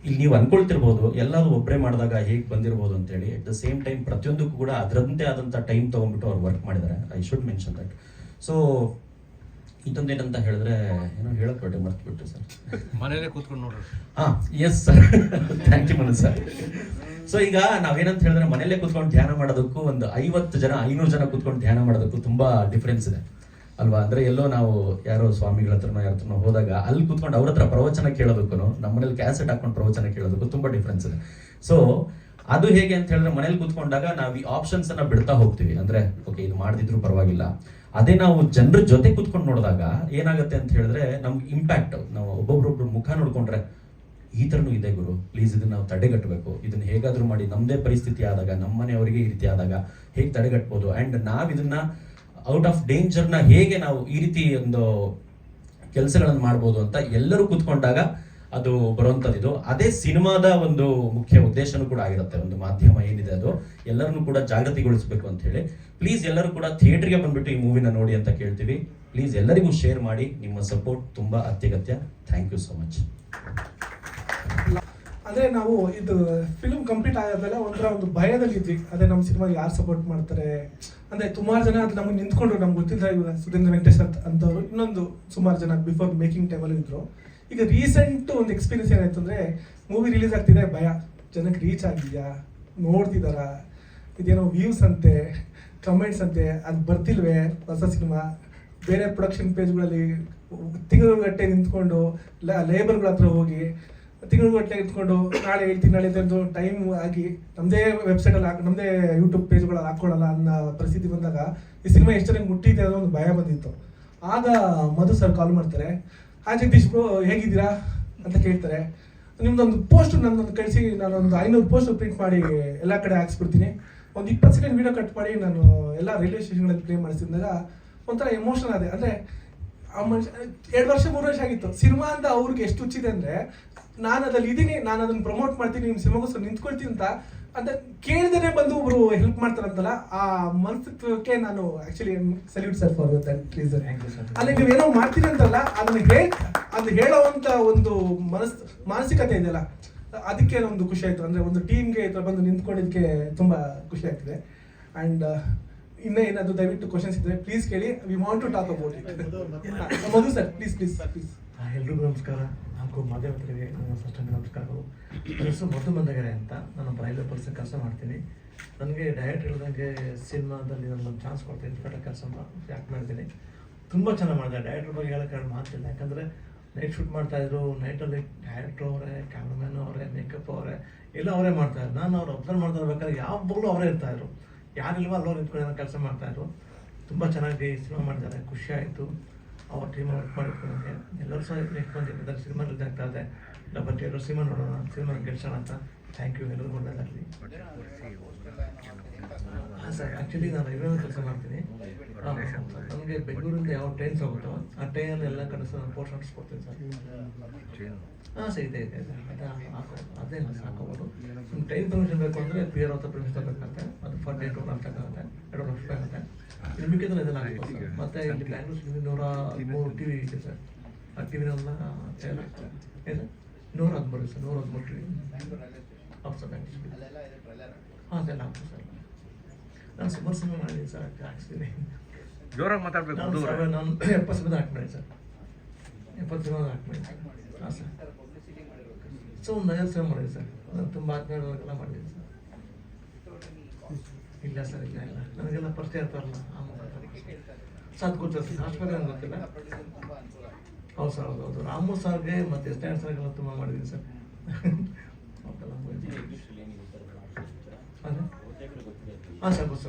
ಇಲ್ಲಿ ನೀವು ಅನ್ಕೊಳ್ತಿರ್ಬೋದು ಎಲ್ಲರೂ ಒಬ್ಬರೇ ಮಾಡಿದಾಗ ಹೇಗೆ ಬಂದಿರ್ಬೋದು ಅಂತೇಳಿ. ಅಟ್ ದ ಸೇಮ್ ಟೈಮ್ ಪ್ರತಿಯೊಂದಕ್ಕೂ ಕೂಡ ಅದರಂತೆ ಆದಂಥ ಟೈಮ್ ತೊಗೊಂಡ್ಬಿಟ್ಟು ಅವ್ರು ವರ್ಕ್ ಮಾಡಿದ್ದಾರೆ. I should mention that. So ಇನ್ನೊಂದೇನಂತ ಹೇಳಿದ್ರೆ ಏನೋ ಹೇಳಕ್ ಹೊರಟೆ ಮರ್ತ್ಬಿಟ್ಟು ಸರ್. ಮನೇಲೆ ಕೂತ್ಕೊಂಡು ನೋಡ್ರಿ. ಹಾ yes sir, thank you Manu sir. So ಈಗ ನಾವೇನಂತ ಹೇಳಿದ್ರೆ ಮನೇಲೆ ಕೂತ್ಕೊಂಡು ಧ್ಯಾನ ಮಾಡೋದಕ್ಕೂ ಒಂದು 50 ಜನ 500 ಜನ ಕೂತ್ಕೊಂಡು ಧ್ಯಾನ ಮಾಡೋದಕ್ಕೂ ತುಂಬಾ ಡಿಫ್ರೆನ್ಸ್ ಇದೆ ಅಲ್ವಾ? ಅಂದ್ರೆ ಎಲ್ಲೋ ನಾವು ಯಾರೋ ಸ್ವಾಮಿಗಳ ಹತ್ರನೋ ಯಾರ ಹತ್ರನೋ ಹೋದಾಗ ಅಲ್ಲಿ ಕೂತ್ಕೊಂಡು ಅವ್ರ ಹತ್ರ ಪ್ರವಚನ ಕೇಳೋದಕ್ಕೂ ನಮ್ಮ ಮನೇಲಿ ಕ್ಯಾಸೆಟ್ ಹಾಕೊಂಡು ಪ್ರವಚನ ಕೇಳೋದಕ್ಕೂ ತುಂಬಾ ಡಿಫ್ರೆನ್ಸ್ ಇದೆ. ಸೊ ಅದು ಹೇಗೆ ಅಂತ ಹೇಳಿದ್ರೆ ಮನೇಲಿ ಕೂತ್ಕೊಂಡಾಗ ನಾವು ಈ ಆಪ್ಷನ್ಸ್ ಅನ್ನ ಬಿಡ್ತಾ ಹೋಗ್ತೀವಿ. ಅಂದ್ರೆ ಓಕೆ ಇದು ಮಾಡದಿದ್ರು ಪರವಾಗಿಲ್ಲ. ಅದೇ ನಾವು ಜನರ ಜೊತೆ ಕೂತ್ಕೊಂಡು ನೋಡಿದಾಗ ಏನಾಗುತ್ತೆ ಅಂತ ಹೇಳಿದ್ರೆ ನಮ್ಗೆ ಇಂಪ್ಯಾಕ್ಟ್, ನಾವು ಒಬ್ಬೊಬ್ರೊಬ್ರು ಮುಖ ನೋಡ್ಕೊಂಡ್ರೆ ಈ ತರನೂ ಇದೆ ಗುರು, ಪ್ಲೀಸ್ ಇದನ್ನ ನಾವು ತಡೆಗಟ್ಟಬೇಕು, ಇದನ್ನ ಹೇಗಾದ್ರೂ ಮಾಡಿ ನಮ್ಮದೇ ಪರಿಸ್ಥಿತಿ ಆದಾಗ ನಮ್ಮ ಮನೆಯವರಿಗೆ ಈ ರೀತಿ ಆದಾಗ ಹೇಗೆ ತಡೆಗಟ್ಬೋದು, ಅಂಡ್ ನಾವ್ ಇದನ್ನ ಔಟ್ ಆಫ್ ಡೇಂಜರ್ನ ಹೇಗೆ ನಾವು ಈ ರೀತಿ ಒಂದು ಕೆಲಸಗಳನ್ನು ಮಾಡ್ಬೋದು ಅಂತ ಎಲ್ಲರೂ ಕೂತ್ಕೊಂಡಾಗ ಅದು ಬರುವಂಥದ್ದು. ಅದೇ ಸಿನಿಮಾದ ಒಂದು ಮುಖ್ಯ ಉದ್ದೇಶನೂ ಕೂಡ ಆಗಿರುತ್ತೆ. ಒಂದು ಮಾಧ್ಯಮ ಏನಿದೆ ಅದು ಎಲ್ಲರನ್ನೂ ಕೂಡ ಜಾಗೃತಿಗೊಳಿಸಬೇಕು ಅಂತ ಹೇಳಿ. ಪ್ಲೀಸ್ ಎಲ್ಲರೂ ಕೂಡ ಥಿಯೇಟರ್ಗೆ ಬಂದ್ಬಿಟ್ಟು ಈ ಮೂವಿನ ನೋಡಿ ಅಂತ ಕೇಳ್ತೀವಿ. ಪ್ಲೀಸ್ ಎಲ್ಲರಿಗೂ ಶೇರ್ ಮಾಡಿ. ನಿಮ್ಮ ಸಪೋರ್ಟ್ ತುಂಬಾ ಅತ್ಯಗತ್ಯ. Thank you so much. ಅಂದ್ರೆ ನಾವು ಇದು ಫಿಲ್ಮ್ ಕಂಪ್ಲೀಟ್ ಆಗೋದಲ್ಲ ಒಂದು ಭಯದಲ್ಲಿದ್ವಿ. ಅದೇ ನಮ್ಮ ಸಿನಿಮಾಗೆ ಯಾರು ಸಪೋರ್ಟ್ ಮಾಡ್ತಾರೆ ಅಂದ್ರೆ ಸುಮಾರು ಜನ ಅದು ನಮಗೆ ನಿಂತ್ಕೊಂಡ್ರು. ನಮ್ಗೆ ಗೊತ್ತಿದ್ದ ಸುಧೀಂದ್ರ ವೆಂಕಟೇಶ್ ಅಂತವ್ರು ಇನ್ನೊಂದು ಸುಮಾರು ಜನ ಬಿಫೋರ್ ಮೇಕಿಂಗ್ ಟೈಮಲ್ಲಿ ಇದ್ರು. ಈಗ ರೀಸೆಂಟ್ ಒಂದು ಎಕ್ಸ್ಪೀರಿಯನ್ಸ್ ಏನಾಯ್ತು ಅಂದ್ರೆ ಮೂವಿ ರಿಲೀಸ್ ಆಗ್ತಿದೆ, ಭಯ ಜನಕ್ಕೆ ರೀಚ್ ಆಗಿದೆಯಾ, ನೋಡ್ತಿದಾರಾ, ಇದೇನೋ ವ್ಯೂಸ್ ಅಂತೆ, ಕಮೆಂಟ್ಸ್ ಅಂತೆ, ಅದು ಬರ್ತಿಲ್ವೇ ಹೊಸ ಸಿನಿಮಾ. ಬೇರೆ ಪ್ರೊಡಕ್ಷನ್ ಪೇಜ್ಗಳಲ್ಲಿ ತಿಂಗಳುಗಟ್ಟೆ ನಿಂತ್ಕೊಂಡು ಲೇಬರ್ಗಳ ಹತ್ರ ಹೋಗಿ ತಿಂಗಳುಗಟ್ಟಲೆ ಇಟ್ಕೊಂಡು ನಾಳೆ ಹೇಳ್ತೀನಿ ನಾಳೆ ಅಂತ ಟೈಮ್ ಆಗಿ ನಮ್ಮದೇ ವೆಬ್ಸೈಟಲ್ಲಿ ನಮ್ಮದೇ ಯೂಟ್ಯೂಬ್ ಪೇಜ್ಗಳಲ್ಲಿ ಹಾಕೊಳ್ಳಲ್ಲ ಅನ್ನೋ ಪರಿಸ್ಥಿತಿ ಬಂದಾಗ ಈ ಸಿನಿಮಾ ಎಷ್ಟು ಜನಕ್ಕೆ ಮುಟ್ಟಿದೆ ಅನ್ನೋ ಒಂದು ಭಯ ಬಂದಿತ್ತು. ಆಗ ಮಧು ಸರ್ ಕಾಲ್ ಮಾಡ್ತಾರೆ, ಜಗದೀಶ್ ಬ್ರೋ ಹೇಗಿದ್ದೀರಾ ಅಂತ ಕೇಳ್ತಾರೆ. ನಿಮ್ದೊಂದು ಪೋಸ್ಟ್ ನನ್ನೊಂದು ಕಳಿಸಿ, ನಾನೊಂದು 500 ಪೋಸ್ಟ್ ಪ್ರಿಂಟ್ ಮಾಡಿ ಎಲ್ಲ ಕಡೆ ಹಾಕ್ಸ್ಬಿಡ್ತೀನಿ, ಒಂದು 20 ಸೆಕೆಂಡ್ ವೀಡಿಯೋ ಕಟ್ ಮಾಡಿ ನಾನು ಎಲ್ಲ ರೈಲ್ವೆ ಸ್ಟೇಷನ್ಗಳಲ್ಲಿ ಪ್ಲೇ ಮಾಡಿಸಿದಾಗ ಒಂಥರ ಎಮೋಷನಲ್ ಆದೆ. ಅಂದರೆ ಆ ಮನುಷ್ಯ 2 ವರ್ಷ 3 ವರ್ಷ ಆಗಿತ್ತು ಸಿನಿಮಾ ಅಂತ ಅವ್ರಿಗೆ ಎಷ್ಟು ಹುಚ್ಚಿದೆ ಅಂದರೆ, ನಾನು ಅದ್ರಲ್ಲಿ ಇದ್ದೀನಿ, ನಾನು ಅದನ್ನು ಪ್ರಮೋಟ್ ಮಾಡ್ತೀನಿ, ನಿಮ್ಮ ಸಿನಿಮಾಗೋಸ್ಕರ ನಿಂತ್ಕೊಳ್ತೀನಿ ಅಂತ ಕೇಳಿದ್ರೆ ಬಂದು ಒಬ್ರು ಹೆಲ್ಪ್ ಮಾಡ್ತಾರಂತಲ್ಲ, ಆ ಮನಸ್ಥಿತ್ವಕ್ಕೆ ನಾನು actually salute sir for that reason. ಅಲ್ಲಿ ನೀವೇನೋ ಮಾಡ್ತೀನಿ ಅಂತಲ್ಲ, ಅದನ್ನ ಹೇಳೋವಂಥ ಒಂದು ಮಾನಸಿಕತೆ ಇದೆಯಲ್ಲ, ಅದಕ್ಕೆ ಒಂದು ಖುಷಿ ಆಯಿತು. ಅಂದರೆ ಒಂದು ಟೀಮ್ಗೆ ಈ ಥರ ಬಂದು ನಿಂತ್ಕೊಂಡಿದ್ದಕ್ಕೆ ತುಂಬ ಖುಷಿ ಆಗ್ತಿದೆ. ಆ್ಯಂಡ್ ಇನ್ನೂ ಏನಾದರೂ ದಯವಿಟ್ಟು ಕ್ವಶನ್ಸ್ ಇದ್ದರೆ ಪ್ಲೀಸ್ ಕೇಳಿ. We want to talk about it. Madhu sir please please please. ಎಲ್ರಿಗೂ ನಮಸ್ಕಾರ. ಹಾಗೂ ಮಾಧ್ಯಮದವರಿಗೆ ನನ್ನ ಫಸ್ಟ್ ನಮಸ್ಕಾರಗಳು. ನನ್ನ ಹೆಸರು ಮಧು ಬಂದಗೆರೆ ಅಂತ. ನಾನು ರೈಲ್ವೆ ಪೊಲೀಸ್ ಕೆಲಸ ಮಾಡ್ತೀನಿ. ನನಗೆ ಡೈರೆಕ್ಟ್ ಹೇಳಿದಂಗೆ ಸಿನಿಮಾದಲ್ಲಿ ನನಗೊಂದು ಚಾನ್ಸ್ ಕೊಡ್ತೀನಿ, ಇನ್ಸ್ಪೆಕ್ಟರ್ ಕೆಲಸ ಆ್ಯಕ್ಟ್ ಮಾಡ್ತೀನಿ. ತುಂಬ ಚೆನ್ನಾಗಿ ಮಾಡಿದೆ. ಡೈರೆಕ್ಟ್ರ್ ಬಗ್ಗೆ ಹೇಳೋಕ್ಕೆ ಎರಡು ಮಾತಿಲ್ಲ, ಯಾಕಂದರೆ ನೈಟ್ ಶೂಟ್ ಮಾಡ್ತಾಯಿದ್ರು. ನೈಟಲ್ಲಿ ಡೈರೆಕ್ಟ್ರು ಅವರೇ, ಕ್ಯಾಮ್ರಾಮ್ಯಾನ್ ಅವರೇ, ಮೇಕಪ್ ಅವರೇ, ಎಲ್ಲ ಅವರೇ ಮಾಡ್ತಾಯಿದ್ರು. ನಾನು ಅವ್ರು ಅಬ್ಸರ್ವ್ ಮಾಡ್ತಾ ಇರ್ಬೇಕಾದ್ರೆ ಯಾವಾಗಲೂ ಅವರೇ ಇರ್ತಾಯಿದ್ರು, ಯಾರಿಲ್ವ ಅಲ್ಲವ್ರು ನಿಂತ್ಕೊಂಡು ಕೆಲಸ ಮಾಡ್ತಾಯಿದ್ರು. ತುಂಬ ಚೆನ್ನಾಗಿ ಸಿನಿಮಾ ಮಾಡಿದ್ದಾರೆ, ಖುಷಿ ಆಯಿತು. ಅವ್ರ ಟೀಮ್ ವರ್ಕ್ ಮಾಡಿಕೊಂಡು ಎಲ್ಲರೂ ಸಹ ನೆಕ್ಸ್ಟ್ ಬಂದಿದ್ದಾರೆ. ಸಿನಿಮಾ ರಿಲೀಸ್ ಆಗ್ತಾ ಇದೆ, ಇಲ್ಲ ಬಟ್ ಎಲ್ಲರೂ ಸಿನಿಮಾ ನೋಡೋಣ, ಸಿನಿಮಾ ಗೆಲ್ಸೋಣ ಅಂತ. ಥ್ಯಾಂಕ್ ಯು, ಎಲ್ಲರಿಗೂ ಒಳ್ಳೆಯದಾಗಲಿ. ಹಾಂ ಸರ್, ಆ್ಯಕ್ಚುಲಿ ನಾನು ರೈಲ್ವೆ ಕೆಲಸ ಮಾಡ್ತೀನಿ. ನಮಗೆ ಬೆಂಗಳೂರಿಂದ ಯಾವ ಟ್ರೈನ್ಸ್ ಹೋಗುತ್ತೋ ಆ ಟ್ರೈನಲ್ಲಿ ಎಲ್ಲ ಕಡೆ ಸಹ ನಾನು ಪೋಸ್ಟ್ ಕೊಡ್ತೀನಿ ಸರ್. ಹಾಂ ಸರ್, ಇದೆ ಅದೇನು ಹಾಕೋಬೋದು. ನಿಮ್ಮ ಟ್ರೈನ್ ಪರ್ಮಿಷನ್ ಬೇಕು ಅಂದರೆ PR ಹತ್ರ ಪರ್ಮಿಷನ್ ತಗೋಬೇಕಾಗುತ್ತೆ. ಅದು ಫರ್ ಡೇ 2 ಲಕ್ಷ ಆಗುತ್ತೆ, 2 ಲಕ್ಷ ರೂಪಾಯಿ ಆಗುತ್ತೆ. ಇಲ್ಲಿ ಮಿಕ್ಕಿದ್ರೆ ಇದೆಲ್ಲ ಆಗ್ಬೋದು ಸರ್. ಮತ್ತು ಇಲ್ಲಿ ಬ್ಯಾಂಗ್ಳೂರ್ 103 TV ಇದೆ ಸರ್. ಆ ಟಿವಿನೆಲ್ಲ ಏನು 113 ಸರ್, 113 TV. ಹೌದು ಸರ್, ಹಾಂ ಸರ್, ಆಗ್ತದೆ ಸರ್. ನಾನು ಸುಮಾರು ಸಿನಿಮಾ ಮಾಡಿದ್ದೀನಿ ಸರ್, ಹಾಕ್ಸಿದ್ದೀನಿ. ಜೋರಾಗಿ ಮಾತಾಡಬೇಕು. ನಾನು 70 ಸಿನಿಮಾದ ಆ್ಯಕ್ಟ್ ಮಾಡಿದ್ದೀನಿ ಸರ್, 70 ಸಿನಿಮಾದ ಆ್ಯಕ್ಟ್ ಮಾಡಿದ್ದೀನಿ ಸರ್. ಹಾಂ ಸರ್. ಸೊ ಒಂದು 50 ಸಿನಿಮಾ ಮಾಡಿದ್ದೀನಿ ಸರ್. ನಾನು ತುಂಬ ಆತ್ಮೀಯರೆಲ್ಲ ಮಾಡಿದ್ದೀನಿ ಸರ್. ಇಲ್ಲ ಸರ್, ಇಲ್ಲ ನನಗೆಲ್ಲ ಪರಿಚಯ ಇರ್ತಾರಲ್ಲ ಆ ಮುಖಾಂತರ ಸರ್, ಅದು ಗೊತ್ತಿಲ್ಲ ಸರ್. ಹಾಸ್ಪಿಟಲ್ ಏನು ಗೊತ್ತಿಲ್ಲ. ಹೌದು ಸರ್, ಹೌದು. ರಾಮು ಸರ್ಗೆ ಮತ್ತು ಎಸ್ ಸರ್ಗೆಲ್ಲ ತುಂಬ ಮಾಡಿದ್ದೀನಿ ಸರ್. ಹಾಂ ಸರ್, ಗೊತ್ತು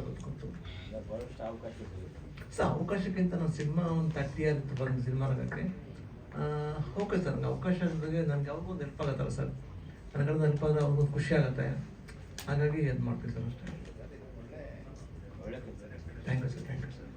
ಸರ್. ಅವಕಾಶಕ್ಕಿಂತ ನಾನು ಸಿನಿಮಾ ಒಂದು 30 years ಇತ್ತು ಬಂದು ಸಿನಿಮಾ ರಂಗಕ್ಕೆ. ಓಕೆ ಸರ್, ನನಗೆ ಅವಕಾಶ ಬಗ್ಗೆ ನನಗೆ ಅವ್ರಿಗೊಂದು ಹೆಲ್ಪ್ ಆಗುತ್ತಲ್ಲ ಸರ್, ನನ್ನ ಕಡೆ ಹೆಲ್ಪ್ ಆದರೆ ಅವ್ರಿಗೊಂದು ಖುಷಿ ಆಗುತ್ತೆ. ಹಾಗಾಗಿ ಇದು ಮಾಡ್ತೀವಿ ಸರ್ ಅಷ್ಟೇ. Thank you sir, thank you sir.